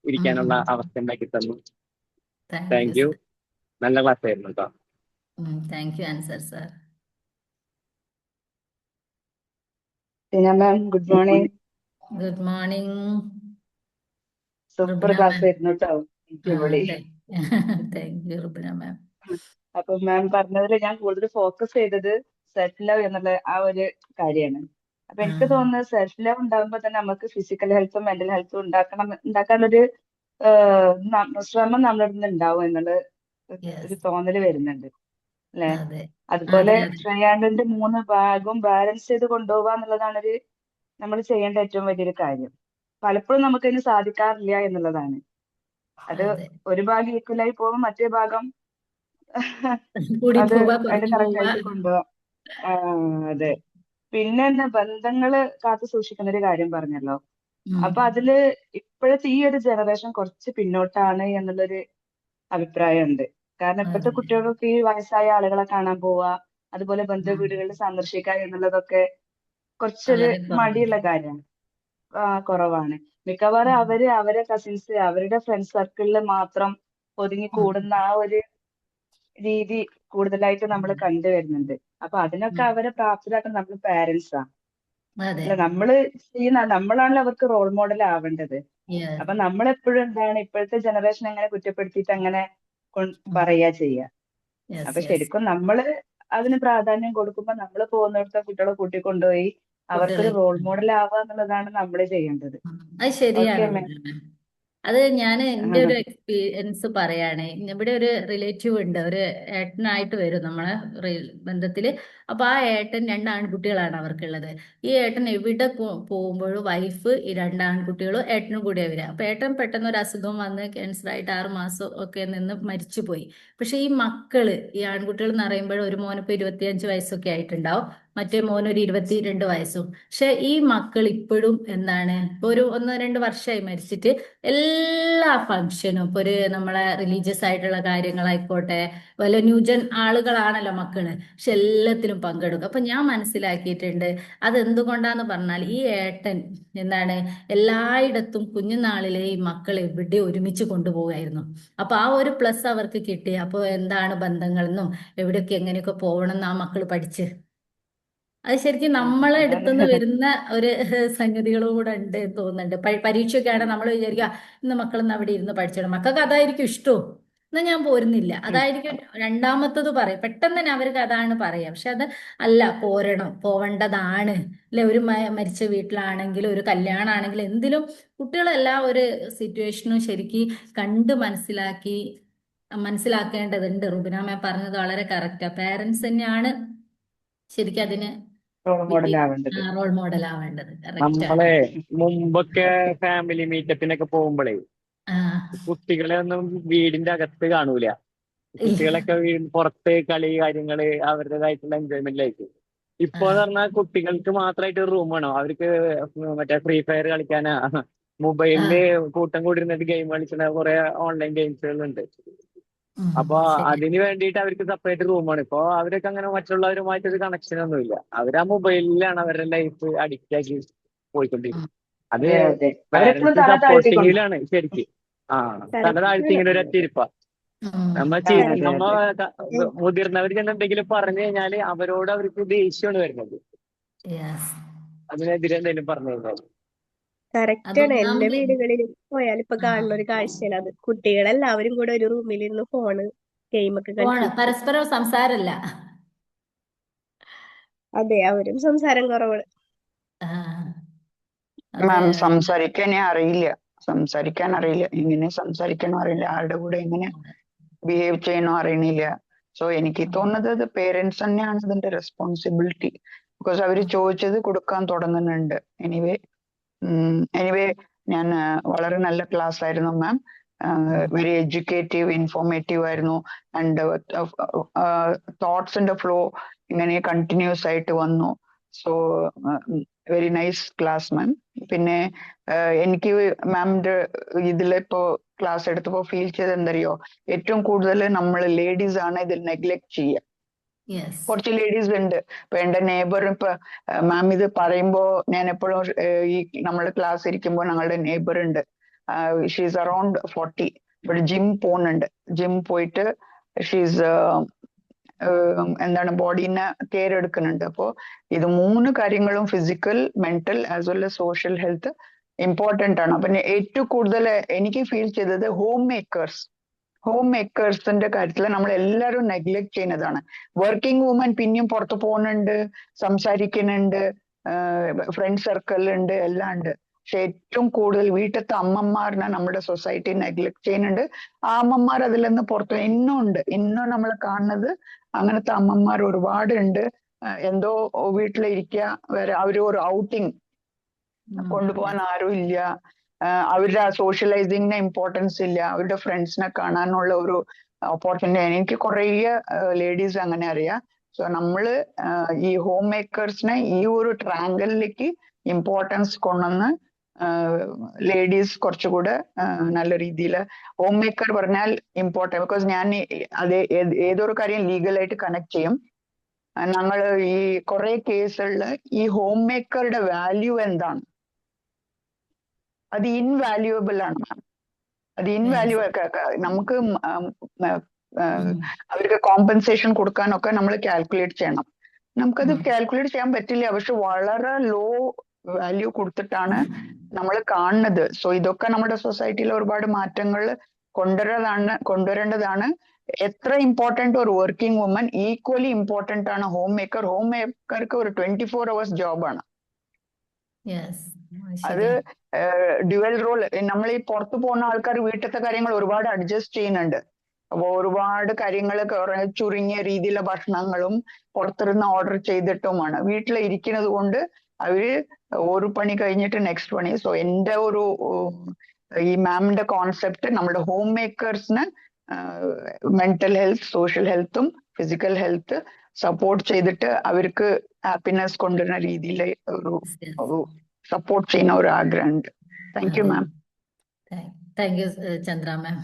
ഇരിക്കാനുള്ള അവസ്ഥ ഉണ്ടാക്കി തന്നു. Thank you. നല്ല ക്ലാസ് ആയിരുന്നു കേട്ടോ. Thank you Ansar sir. Ma'am, good morning. Good morning. Super class ആയിരുന്നു കേട്ടോ. താങ്ക് യു റുബിന മാം. അപ്പൊ മാം പറഞ്ഞതിൽ ഞാൻ കൂടുതൽ ഫോക്കസ് ചെയ്തത് സെൽഫ് ലവ് എന്നുള്ള ആ ഒരു കാര്യമാണ്. അപ്പൊ എനിക്ക് തോന്നുന്നത് സെൽഫ് ലവ് ഉണ്ടാകുമ്പോൾ തന്നെ നമുക്ക് ഫിസിക്കൽ ഹെൽത്തും മെന്റൽ ഹെൽത്തും ഉണ്ടാക്കാനൊരു ശ്രമം നമ്മളിൽ നിന്ന് ഉണ്ടാവും എന്നുള്ള ഒരു തോന്നല് വരുന്നുണ്ട് അല്ലെ. അതുപോലെ ട്രയാങ്കിളിന്റെ 3 ഭാഗവും ബാലൻസ് ചെയ്ത് കൊണ്ടുപോകുക എന്നുള്ളതാണ് നമ്മൾ ചെയ്യേണ്ട ഏറ്റവും വലിയൊരു കാര്യം. പലപ്പോഴും നമുക്കതിന് സാധിക്കാറില്ല എന്നുള്ളതാണ്. അത് ഒരു ഭാഗം ഈക്വലായി പോകും, മറ്റേ ഭാഗം അത് അതിന്റെ കറക്റ്റ് ആയിട്ട് കൊണ്ടുപോകാം. അതെ. പിന്നെ എന്താ ബന്ധങ്ങള് കാത്തു സൂക്ഷിക്കുന്ന ഒരു കാര്യം പറഞ്ഞല്ലോ. അപ്പൊ അതില് ഇപ്പോഴത്തെ ഈ ഒരു ജനറേഷൻ കുറച്ച് പിന്നോട്ടാണ് എന്നുള്ളൊരു അഭിപ്രായമുണ്ട്. കാരണം ഇപ്പോഴത്തെ കുട്ടികൾക്ക് ഈ വയസ്സായ ആളുകളെ കാണാൻ പോവുക, അതുപോലെ ബന്ധുവീടുകളിൽ സന്ദർശിക്കുക എന്നുള്ളതൊക്കെ കുറച്ചൊരു വളരെ കുറവാണ്. മടിയുള്ള കാര്യമാണ്. കുറവാണ്. മിക്കവാറും അവരെ കസിൻസ് അവരുടെ ഫ്രണ്ട് സർക്കിളിൽ മാത്രം ഒതുങ്ങി കൂടുന്ന ആ ഒരു രീതി കൂടുതലായിട്ട് നമ്മൾ കണ്ടുവരുന്നുണ്ട്. അപ്പൊ അതിനൊക്കെ അവരെ പ്രാപ്തരാക്കാൻ നമ്മൾ പാരന്റ്സാ. അതെ, അല്ല നമ്മളാണല്ലോ അവർക്ക് റോൾ മോഡൽ ആവേണ്ടത്. yes. അപ്പൊ നമ്മളെപ്പോഴും എന്താണ് ഇപ്പോഴത്തെ ജനറേഷൻ അങ്ങനെ കുറ്റപ്പെടുത്തിയിട്ട് അങ്ങനെ പറയാ ചെയ്യുക. Yes, അപ്പൊ yes. ശരിക്കും നമ്മള് അതിന് പ്രാധാന്യം കൊടുക്കുമ്പോ നമ്മൾ പോകുന്നിടത്ത് കുട്ടികളെ കൂട്ടിക്കൊണ്ടുപോയി അവർക്കൊരു കുട്ടികളെ റോൾ മോഡൽ ആവുക എന്നുള്ളതാണ് നമ്മൾ ചെയ്യേണ്ടത്. അത് ശരിയാണ് ഓക്കെ മാം. റുബീന. അത് ഞാൻ എൻ്റെ ഒരു എക്സ്പീരിയൻസ് പറയാണ്. ഇവിടെ ഒരു റിലേറ്റീവ് ഉണ്ട്, ഒരു ഏട്ടനായിട്ട് വരും നമ്മളെ ബന്ധത്തില്. അപ്പൊ ആ ഏട്ടൻ 2 ആൺകുട്ടികളാണ് അവർക്കുള്ളത്. ഈ ഏട്ടൻ എവിടെ പോകുമ്പോഴും വൈഫ് ഈ 2 ആൺകുട്ടികളും ഏട്ടനും കൂടിയാ വരിക. അപ്പൊ ഏട്ടൻ പെട്ടെന്ന് ഒരു അസുഖം വന്ന് ക്യാൻസർ ആയിട്ട് 6 മാസം ഒക്കെ നിന്ന് മരിച്ചുപോയി. പക്ഷെ ഈ മക്കള്, ഈ ആൺകുട്ടികൾ എന്ന് പറയുമ്പോൾ ഒരു മോനിപ്പോ 25 വയസ്സൊക്കെ ആയിട്ടുണ്ടാവും, മറ്റേ മോനൊരു 22 വയസ്സും. പക്ഷെ ഈ മക്കൾ ഇപ്പോഴും എന്താണ്, ഇപ്പൊ ഒരു 1-2 വർഷമായി മരിച്ചിട്ട് എല്ലാ ഫംഗ്ഷനും, ഇപ്പൊ ഒരു നമ്മളെ റിലീജിയസ് ആയിട്ടുള്ള കാര്യങ്ങളായിക്കോട്ടെ, വല്ല ന്യൂജൻ ആളുകളാണല്ലോ മക്കള്, പക്ഷെ എല്ലാത്തിലും പങ്കെടുക്കും. അപ്പൊ ഞാൻ മനസ്സിലാക്കിയിട്ടുണ്ട് അതെന്തുകൊണ്ടാന്ന് പറഞ്ഞാൽ ഈ ഏട്ടൻ എന്താണ് എല്ലായിടത്തും കുഞ്ഞുനാളിലെ ഈ മക്കളെ എവിടെ ഒരുമിച്ച് കൊണ്ടുപോകായിരുന്നു. അപ്പൊ ആ ഒരു പ്ലസ് അവർക്ക് കിട്ടി. അപ്പൊ എന്താണ് ബന്ധങ്ങളെന്നും എവിടെയൊക്കെ എങ്ങനെയൊക്കെ പോകണം എന്ന് ആ മക്കൾ പഠിച്ച്. അത് ശരിക്കും നമ്മളെ അടുത്തുനിന്ന് വരുന്ന ഒരു സംഗതികളും കൂടെ ഉണ്ട് എന്ന് തോന്നുന്നുണ്ട്. പരീക്ഷയൊക്കെ ആണെങ്കിൽ നമ്മൾ വിചാരിക്കുക ഇന്ന് മക്കളൊന്ന് അവിടെ ഇരുന്ന് പഠിച്ചിടും, മക്കൾക്ക് അതായിരിക്കും ഇഷ്ടവും, എന്നാ ഞാൻ പോരുന്നില്ല, അതായിരിക്കും രണ്ടാമത്തത് പറയും. പെട്ടെന്ന് തന്നെ അവർക്ക് അതാണ് പറയാം. പക്ഷെ അത് അല്ല, പോവേണ്ടതാണ് അല്ലെ. ഒരു മരിച്ച വീട്ടിലാണെങ്കിലും ഒരു കല്യാണമാണെങ്കിലും എന്തിലും കുട്ടികളെല്ലാം ഒരു സിറ്റുവേഷനും ശരിക്കും കണ്ട് മനസ്സിലാക്കേണ്ടതുണ്ട്. റുബിന മാം പറഞ്ഞത് വളരെ കറക്റ്റാ. പാരന്റ്സ് തന്നെയാണ് ശരിക്കും അതിന് റോൾ മോഡൽ ആവേണ്ടത്. റോൾ മോഡൽ ആവേണ്ടത്. കറക്റ്റ് ആണ്. നമ്മളെ മുമ്പൊക്കെ ഫാമിലി മീറ്റപ്പിനൊക്കെ പോകുമ്പോഴേ കുട്ടികളെ ഒന്നും വീടിന്റെ അകത്ത് കാണൂല. കുട്ടികളൊക്കെ പുറത്ത് കളി കാര്യങ്ങള് അവരുടേതായിട്ടുള്ള എൻജോയ്മെന്റിലായിരിക്കും. ഇപ്പൊ എന്ന് പറഞ്ഞാൽ കുട്ടികൾക്ക് മാത്രമായിട്ട് ഒരു റൂം വേണം. അവർക്ക് മറ്റേ ഫ്രീ ഫയർ കളിക്കാനാ, മൊബൈലില് കൂട്ടം കൂടിയിരുന്നിട്ട് ഗെയിം കളിക്കുന്ന കുറെ ഓൺലൈൻ ഗെയിംസുകളുണ്ട്. അപ്പൊ അതിന് വേണ്ടിയിട്ട് അവർക്ക് സെപ്പറേറ്റ് റൂമാണ്. ഇപ്പൊ അവരൊക്കെ അങ്ങനെ മറ്റുള്ളവരുമായിട്ടൊരു കണക്ഷൻ ഒന്നുമില്ല. അവരാ മൊബൈലിലാണ് അവരുടെ ലൈഫ് അഡിക്റ്റ് ആക്കി പോയിക്കൊണ്ടിരിക്കുന്നത്. അത് അവരെപ്പോഴും പാരന്റ്സ് തല താഴ്ത്തിക്കൊണ്ട് സപ്പോർട്ടിങ്ങിലാണ് ശരിക്കും. തല താഴ്ത്തി ഇങ്ങനെ ഒരു ഒറ്റയിരിപ്പ. നമ്മ മുതിർന്നവർ ചെന്ന് എന്തെങ്കിലും പറഞ്ഞു കഴിഞ്ഞാല് അവർക്ക് ദേഷ്യമാണ് വരുന്നത്. അതിനെതിരെ എന്തെങ്കിലും പറഞ്ഞു കഴിഞ്ഞാൽ കറക്റ്റ് ആണ്. എല്ലാ വീടുകളിലും പോയാൽ ഇപ്പൊ കാണുന്ന ഒരു കാഴ്ചയാണ് അത്. കുട്ടികളെല്ലാവരും കൂടെ ഒരു റൂമിൽ ഇരുന്ന് ഫോണ് ഗെയിമൊക്കെ കളിക്കും. പരസ്പരം സംസാരമല്ല. അതെ, അവരും സംസാരം കുറവാണ്. മാം സംസാരിക്കാൻ അറിയില്ല. എങ്ങനെ സംസാരിക്കണോ അറിയില്ല, ആരുടെ കൂടെ എങ്ങനെ ബിഹേവ് ചെയ്യണോ അറിയണില്ല. സോ എനിക്ക് തോന്നുന്നത് പേരൻസ് തന്നെയാണ് ഇതിന്റെ റെസ്പോൺസിബിലിറ്റി. ബിക്കോസ് അവര് ചോദിച്ചത് കൊടുക്കാൻ തുടങ്ങുന്നുണ്ട്. എനിവേ ഞാൻ വളരെ നല്ല ക്ലാസ് ആയിരുന്നു മാം. വെരി എഡ്യൂക്കേറ്റീവ്, ഇൻഫോർമേറ്റീവ് ആയിരുന്നു. ആൻഡ് തോട്ട്സിന്റെ ഫ്ലോ ഇങ്ങനെ കണ്ടിന്യൂസ് ആയിട്ട് വന്നു. സോ വെരി നൈസ് ക്ലാസ് മാം. പിന്നെ എനിക്ക് മാമിന്റെ ഇതിലിപ്പോ ക്ലാസ് എടുത്തപ്പോ ഫീൽ ചെയ്ത് എന്തറിയോ, ഏറ്റവും കൂടുതൽ നമ്മൾ ലേഡീസ് ആണ് ഇതിൽ നെഗ്ലക്ട് ചെയ്യുക. കുറച്ച് ലേഡീസ് ഉണ്ട്. ഇപ്പൊ എന്റെ നെയ്ബർ, ഇപ്പൊ മാം ഇത് പറയുമ്പോ ഞാൻ എപ്പോഴും ഈ നമ്മൾ ക്ലാസ് ഇരിക്കുമ്പോൾ ഞങ്ങളുടെ നെയ്ബർ ഉണ്ട്. She's around 40. ഇവിടെ ജിം പോകുന്നുണ്ട്. ജിം പോയിട്ട് ഷീസ് ബോഡീനെ കെയർ എടുക്കുന്നുണ്ട്. അപ്പോ ഇത് 3 കാര്യങ്ങളും physical, mental as well as social health important ആണ്. അപ്പൊ ഏറ്റവും കൂടുതൽ എനിക്ക് ഫീൽ ചെയ്തത് ഹോം മേക്കേഴ്സിന്റെ കാര്യത്തിൽ നമ്മൾ എല്ലാവരും നെഗ്ലക്ട് ചെയ്യുന്നതാണ്. വർക്കിംഗ് വുമൻ പിന്നെയും പുറത്തു പോകുന്നുണ്ട്, സംസാരിക്കുന്നുണ്ട്, ഫ്രണ്ട് സർക്കിളുണ്ട്, എല്ലാം ഉണ്ട്. പക്ഷെ ഏറ്റവും കൂടുതൽ വീട്ടിലത്തെ അമ്മമാരിനെ നമ്മുടെ സൊസൈറ്റി നെഗ്ലക്ട് ചെയ്യുന്നുണ്ട്. ആ അമ്മമാർ അതിൽ നിന്ന് പുറത്തു ഇന്നും നമ്മൾ കാണുന്നത് അങ്ങനത്തെ അമ്മമാർ ഒരുപാട് ഉണ്ട്. എന്തോ വീട്ടിലിരിക്കുക, വേറെ അവര് ഒരു ഔട്ടിങ് കൊണ്ടുപോകാൻ ആരും ഇല്ല. അവരുടെ സോഷ്യലൈസിങ്ങിന് ഇമ്പോർട്ടൻസ് ഇല്ല. അവരുടെ ഫ്രണ്ട്സിനെ കാണാനുള്ള ഒരു ഓപ്പർച്യൂണിറ്റി. എനിക്ക് കുറേ ലേഡീസ് അങ്ങനെ അറിയാം. സോ നമ്മള് ഈ ഹോം മേക്കേഴ്സിനെ ഈ ഒരു ട്രാങ്കിളിലേക്ക് ഇമ്പോർട്ടൻസ് കൊണ്ടുവന്ന് ലേഡീസ് കുറച്ചുകൂടെ നല്ല രീതിയിൽ ഹോം മേക്കർ പറഞ്ഞാൽ ഇമ്പോർട്ടൻറ്റ്. ബിക്കോസ് ഞാൻ ഏതൊരു കാര്യം ലീഗലായിട്ട് കണക്ട് ചെയ്യും. ഞങ്ങൾ ഈ കുറെ കേസുകളിൽ ഈ ഹോം മേക്കറുടെ വാല്യൂ എന്താണ്, അത് ഇൻവാല്യുവബിൾ ആണ് മാം. അത് ഇൻവാല്യൂ നമുക്ക് അവർക്ക് കോമ്പൻസേഷൻ കൊടുക്കാനൊക്കെ നമ്മൾ കാൽക്കുലേറ്റ് ചെയ്യണം. നമുക്കത് കാൽക്കുലേറ്റ് ചെയ്യാൻ പറ്റില്ല, പക്ഷെ വളരെ ലോ വാല്യൂ കൊടുത്തിട്ടാണ് നമ്മൾ കാണുന്നത്. സോ ഇതൊക്കെ നമ്മുടെ സൊസൈറ്റിയിൽ ഒരുപാട് മാറ്റങ്ങൾ കൊണ്ടുവരേണ്ടതാണ്. എത്ര ഇമ്പോർട്ടന്റ് ഒരു വർക്കിംഗ് വുമൻ, ഈക്വലി ഇമ്പോർട്ടന്റ് ആണ് ഹോം മേക്കർ. ഹോം മേക്കർക്ക് ഒരു 24 hours ജോബാണ്. അത് ഡ്യുവൽ റോൾ. നമ്മൾ ഈ പുറത്തു പോകുന്ന ആൾക്കാർ വീട്ടിലത്തെ കാര്യങ്ങൾ ഒരുപാട് അഡ്ജസ്റ്റ് ചെയ്യുന്നുണ്ട്. അപ്പൊ ഒരുപാട് കാര്യങ്ങൾ ചുരുങ്ങിയ രീതിയിലുള്ള ഭക്ഷണങ്ങളും പുറത്തിരുന്ന് ഓർഡർ ചെയ്തിട്ടുമാണ്. വീട്ടിൽ ഇരിക്കുന്നത് കൊണ്ട് അവര് ഒരു പണി കഴിഞ്ഞിട്ട് നെക്സ്റ്റ് പണി. സോ എന്റെ ഒരു ഈ മാമിന്റെ കോൺസെപ്റ്റ് നമ്മുടെ ഹോം മേക്കേഴ്സിന് മെന്റൽ ഹെൽത്ത്, സോഷ്യൽ ഹെൽത്തും ഫിസിക്കൽ ഹെൽത്ത് സപ്പോർട്ട് ചെയ്തിട്ട് അവർക്ക് ഹാപ്പിനെസ് കൊണ്ടുവരുന്ന രീതിയിൽ ഒരു സപ്പോർട്ട് ചെയ്യുന്ന ഒരു ആഗ്രഹമുണ്ട്. Thank you ma'am. Thank you Chandra ma'am.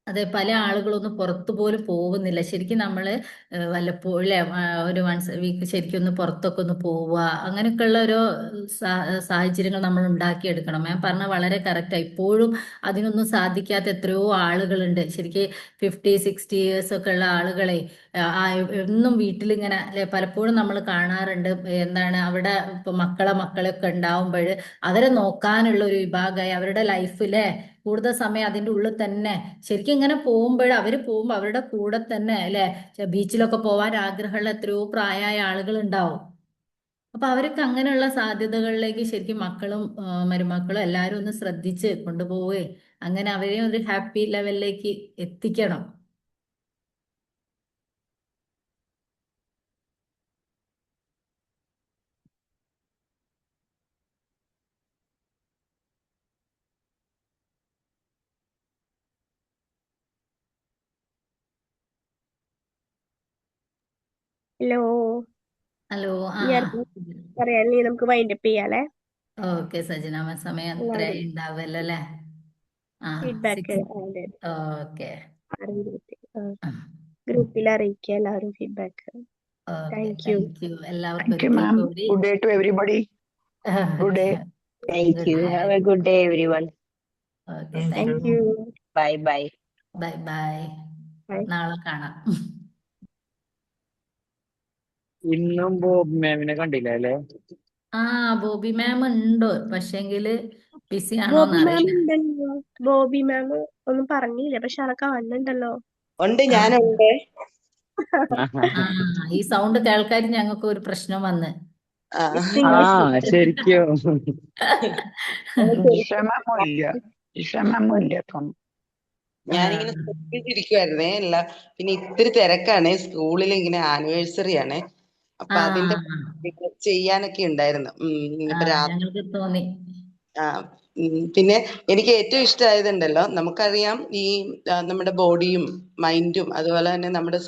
അതെ, പല ആളുകളൊന്നും പുറത്തു പോലും പോകുന്നില്ല. ശരിക്കും നമ്മള് വല്ലപ്പോഴും ഒരു വൺസ് വീക്ക് ശരിക്കും ഒന്ന് പുറത്തൊക്കെ ഒന്ന് പോവുക, അങ്ങനെയൊക്കെയുള്ള ഓരോ സാഹചര്യങ്ങൾ നമ്മൾ ഉണ്ടാക്കിയെടുക്കണം. ഞാൻ പറഞ്ഞ വളരെ കറക്റ്റാണ്. ഇപ്പോഴും അതിനൊന്നും സാധിക്കാത്ത എത്രയോ ആളുകളുണ്ട്. ശരിക്കും 50-60 years ഒക്കെ ഉള്ള ആളുകളെ എന്നും വീട്ടിലിങ്ങനെ പലപ്പോഴും നമ്മൾ കാണാറുണ്ട്. എന്താണ് അവിടെ ഇപ്പൊ മക്കളൊക്കെ ഉണ്ടാവുമ്പോൾ അവരെ നോക്കാനുള്ള ഒരു വിഭാഗമായി അവരുടെ ലൈഫിലെ കൂടുതൽ സമയം അതിൻ്റെ ഉള്ളിൽ തന്നെ. ശരിക്കും ഇങ്ങനെ അവര് പോകുമ്പോൾ അവരുടെ കൂടെ തന്നെ അല്ലെ, ബീച്ചിലൊക്കെ പോവാൻ ആഗ്രഹമുള്ള എത്രയോ പ്രായമായ ആളുകൾ ഉണ്ടാവും. അപ്പൊ അവർക്ക് അങ്ങനെയുള്ള സാധ്യതകളിലേക്ക് ശരിക്കും മക്കളും മരുമക്കളും എല്ലാവരും ഒന്ന് ശ്രദ്ധിച്ച് കൊണ്ടുപോവുകയും അങ്ങനെ അവരെ ഒരു ഹാപ്പി ലെവലിലേക്ക് എത്തിക്കണം. Hello hello. പറയാനേ നമുക്ക് വൈൻഡപ്പ് ചെയ്യാലേ. ഓക്കെ സജന, സമയം അത്ര ഉണ്ടാവല്ലോ അല്ലേ? ഫീഡ്ബാക്ക് ഓക്കെ, ഗ്രൂപ്പിൽ അറിയിക്കുക എല്ലാവരും ഫീഡ്ബാക്ക്. താങ്ക് യു എല്ലാവർക്കും. Good day to everybody. Good day. Thank you. Have a good day, everyone. Okay, thank you. Bye bye. Bye. നാളെ കാണാം. ഇന്നും ബോബി മാമിനെ കണ്ടില്ല അല്ലേ? ബോബി മാം ഉണ്ട്, പക്ഷെങ്കില് ബിസി ആണോന്ന് ബോബി മാം അറിയില്ല. ഉണ്ടല്ലോ. ബോബി മാം ഒന്നും പറഞ്ഞില്ല, പക്ഷെ അത് കാണുന്നുണ്ടല്ലോ. ഉണ്ട്, ഞാനുണ്ട്. ഈ സൗണ്ട് കേൾക്കാൻ ഞങ്ങൾക്ക് ഒരു പ്രശ്നം വന്ന്. ശരിക്കും ഞാനിങ്ങനെ ശ്രദ്ധിച്ചിരിക്കുവായിരുന്നേ. അല്ല, പിന്നെ ഇത്തിരി തിരക്കാണ്. സ്കൂളിൽ ഇങ്ങനെ ആനിവേഴ്സറി ആണ്, അപ്പൊ അതിന്റെ ചെയ്യാനൊക്കെ ഉണ്ടായിരുന്നു. ഞങ്ങൾക്ക് തോന്നി. പിന്നെ എനിക്ക് ഏറ്റവും ഇഷ്ടമായതുണ്ടല്ലോ, നമുക്കറിയാം ഈ നമ്മുടെ ബോഡിയും മൈൻഡും അതുപോലെ തന്നെ നമ്മുടെ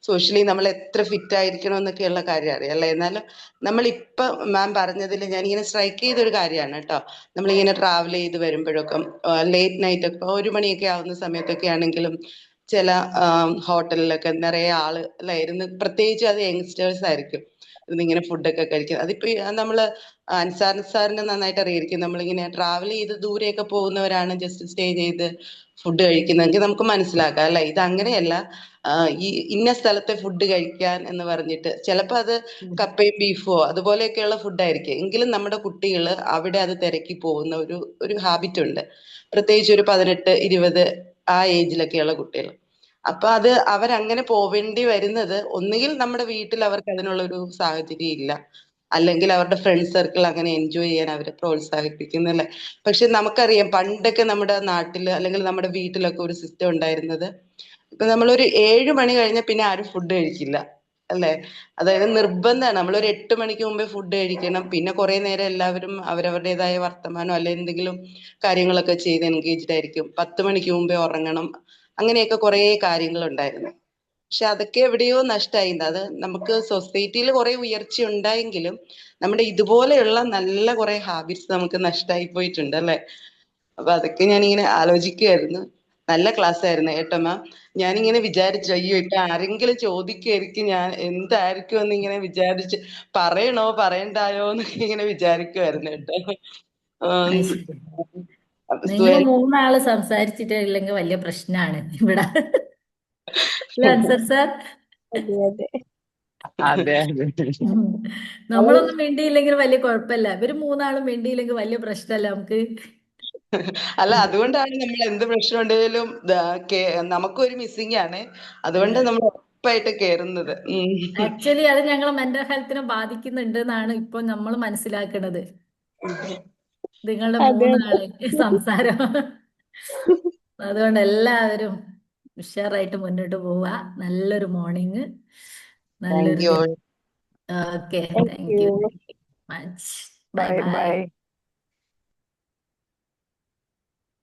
സോഷ്യലി നമ്മൾ എത്ര ഫിറ്റ് ആയിരിക്കണം എന്നൊക്കെയുള്ള കാര്യം അറിയാം അല്ലേ. എന്നാലും നമ്മളിപ്പൊ മാം പറഞ്ഞതിൽ ഞാനിങ്ങനെ സ്ട്രൈക്ക് ചെയ്തൊരു കാര്യമാണ് കേട്ടോ. നമ്മളിങ്ങനെ ട്രാവൽ ചെയ്ത് വരുമ്പോഴൊക്കെ ലേറ്റ് നൈറ്റ് ഒക്കെ 1 മണിയൊക്കെ ആവുന്ന സമയത്തൊക്കെ ആണെങ്കിലും ചില ഹോട്ടലിലൊക്കെ നിറയെ ആള് അല്ലായിരുന്നു, പ്രത്യേകിച്ച് അത് യങ്സ്റ്റേഴ്സ് ആയിരിക്കും ഇങ്ങനെ ഫുഡൊക്കെ കഴിക്കുന്നത്. അതിപ്പോ നമ്മള് സാറിന് നന്നായിട്ട് അറിയായിരിക്കും. നമ്മളിങ്ങനെ ട്രാവൽ ചെയ്ത് ദൂരെയൊക്കെ പോകുന്നവരാണ് ജസ്റ്റ് സ്റ്റേ ചെയ്ത് ഫുഡ് കഴിക്കുന്നതെങ്കിൽ നമുക്ക് മനസ്സിലാക്കാം അല്ലെ. ഇത് അങ്ങനെയല്ല. ഈ ഇന്ന സ്ഥലത്തെ ഫുഡ് കഴിക്കാൻ എന്ന് പറഞ്ഞിട്ട് ചിലപ്പോൾ അത് കപ്പയും ബീഫോ അതുപോലെയൊക്കെയുള്ള ഫുഡായിരിക്കും. എങ്കിലും നമ്മുടെ കുട്ടികൾ അവിടെ അത് തിരക്കി പോകുന്ന ഒരു ഹാബിറ്റ് ഉണ്ട്, പ്രത്യേകിച്ച് ഒരു 18-20 ആ ഏജിലൊക്കെയുള്ള കുട്ടികൾ. അപ്പൊ അത് അവരങ്ങനെ പോവേണ്ടി വരുന്നത് ഒന്നുകിൽ നമ്മുടെ വീട്ടിൽ അവർക്ക് അതിനുള്ള ഒരു സാഹചര്യം ഇല്ല, അല്ലെങ്കിൽ അവരുടെ ഫ്രണ്ട് സർക്കിൾ അങ്ങനെ എൻജോയ് ചെയ്യാൻ അവരെ പ്രോത്സാഹിപ്പിക്കുന്നില്ല. പക്ഷെ നമുക്കറിയാം പണ്ടൊക്കെ നമ്മുടെ നാട്ടില് അല്ലെങ്കിൽ നമ്മുടെ വീട്ടിലൊക്കെ ഒരു സിസ്റ്റം ഉണ്ടായിരുന്നത്, ഇപ്പൊ നമ്മളൊരു 7 മണി കഴിഞ്ഞാൽ പിന്നെ ആരും ഫുഡ് കഴിക്കില്ല അല്ലെ. അതായത് നിർബന്ധമാണ്, നമ്മളൊരു 8 മണിക്ക് മുമ്പേ ഫുഡ് കഴിക്കണം. പിന്നെ കുറെ നേരം എല്ലാവരും അവരവരുടേതായ വർത്തമാനം അല്ലെ എന്തെങ്കിലും കാര്യങ്ങളൊക്കെ ചെയ്ത് എൻഗേജ്ഡ് ആയിരിക്കും. 10 മണിക്ക് മുമ്പേ ഉറങ്ങണം. അങ്ങനെയൊക്കെ കുറെ കാര്യങ്ങളുണ്ടായിരുന്നു. പക്ഷെ അതൊക്കെ എവിടെയോ നഷ്ടമായി. അത് നമുക്ക് സൊസൈറ്റിയിൽ കുറെ ഉയർച്ച ഉണ്ടായെങ്കിലും നമ്മുടെ ഇതുപോലെയുള്ള നല്ല കുറെ ഹാബിറ്റ്സ് നമുക്ക് നഷ്ടമായി പോയിട്ടുണ്ട് അല്ലെ. അപ്പൊ അതൊക്കെ ഞാനിങ്ങനെ ആലോചിക്കുമായിരുന്നു. നല്ല ക്ലാസ് ആയിരുന്നു കേട്ടോ മാം. ഞാനിങ്ങനെ വിചാരിച്ചു അയ്യോ ഇപ്പൊ ആരെങ്കിലും ചോദിക്കുമായിരിക്കും ഞാൻ എന്തായിരിക്കും എന്ന് ഇങ്ങനെ വിചാരിച്ച് പറയണോ പറയണ്ടായോ എന്നൊക്കെ ഇങ്ങനെ വിചാരിക്കുമായിരുന്നു കേട്ടോ. അത് ഉം, ശരി. നിങ്ങൾ സുഹേൽ മൂന്നാള് സംസാരിച്ചിട്ടില്ലെങ്കിൽ വലിയ പ്രശ്നമാണ് ഇവിടെ. അല്ലേ അൻസർ സാർ? അതെ അതെ അതെ അതെ. നമ്മളൊന്നും മിണ്ടിയില്ലെങ്കിൽ വലിയ കുഴപ്പമില്ല. ഇവര് മൂന്നാളും മിണ്ടിയില്ലെങ്കിൽ വലിയ പ്രശ്നമല്ല നമുക്ക്. അല്ല അതുകൊണ്ടാണ് നമ്മൾ എന്ത് പ്രശ്നം ഉണ്ടെങ്കിലും നമുക്കൊരു മിസ്സിംഗ് ആണ്, അതുകൊണ്ട് നമ്മൾ ഉറപ്പായിട്ട് കേറുന്നത്. ആക്ച്വലി അത് ഞങ്ങളെ മെന്റൽ ഹെൽത്തിനെ ബാധിക്കുന്നുണ്ട് എന്നാണ് ഇപ്പൊ നമ്മൾ മനസ്സിലാക്കുന്നത്. നിങ്ങളുടെ അതെ മൂന്നാള് സംസാരം. അതുകൊണ്ട് എല്ലാവരും ഉഷാറായിട്ട് മുന്നോട്ട് പോവുക. നല്ലൊരു മോർണിംഗ്, താങ്ക് നല്ലൊരു യു. ദിനം. Okay, thank thank you you. Much. Bye bye bye. By.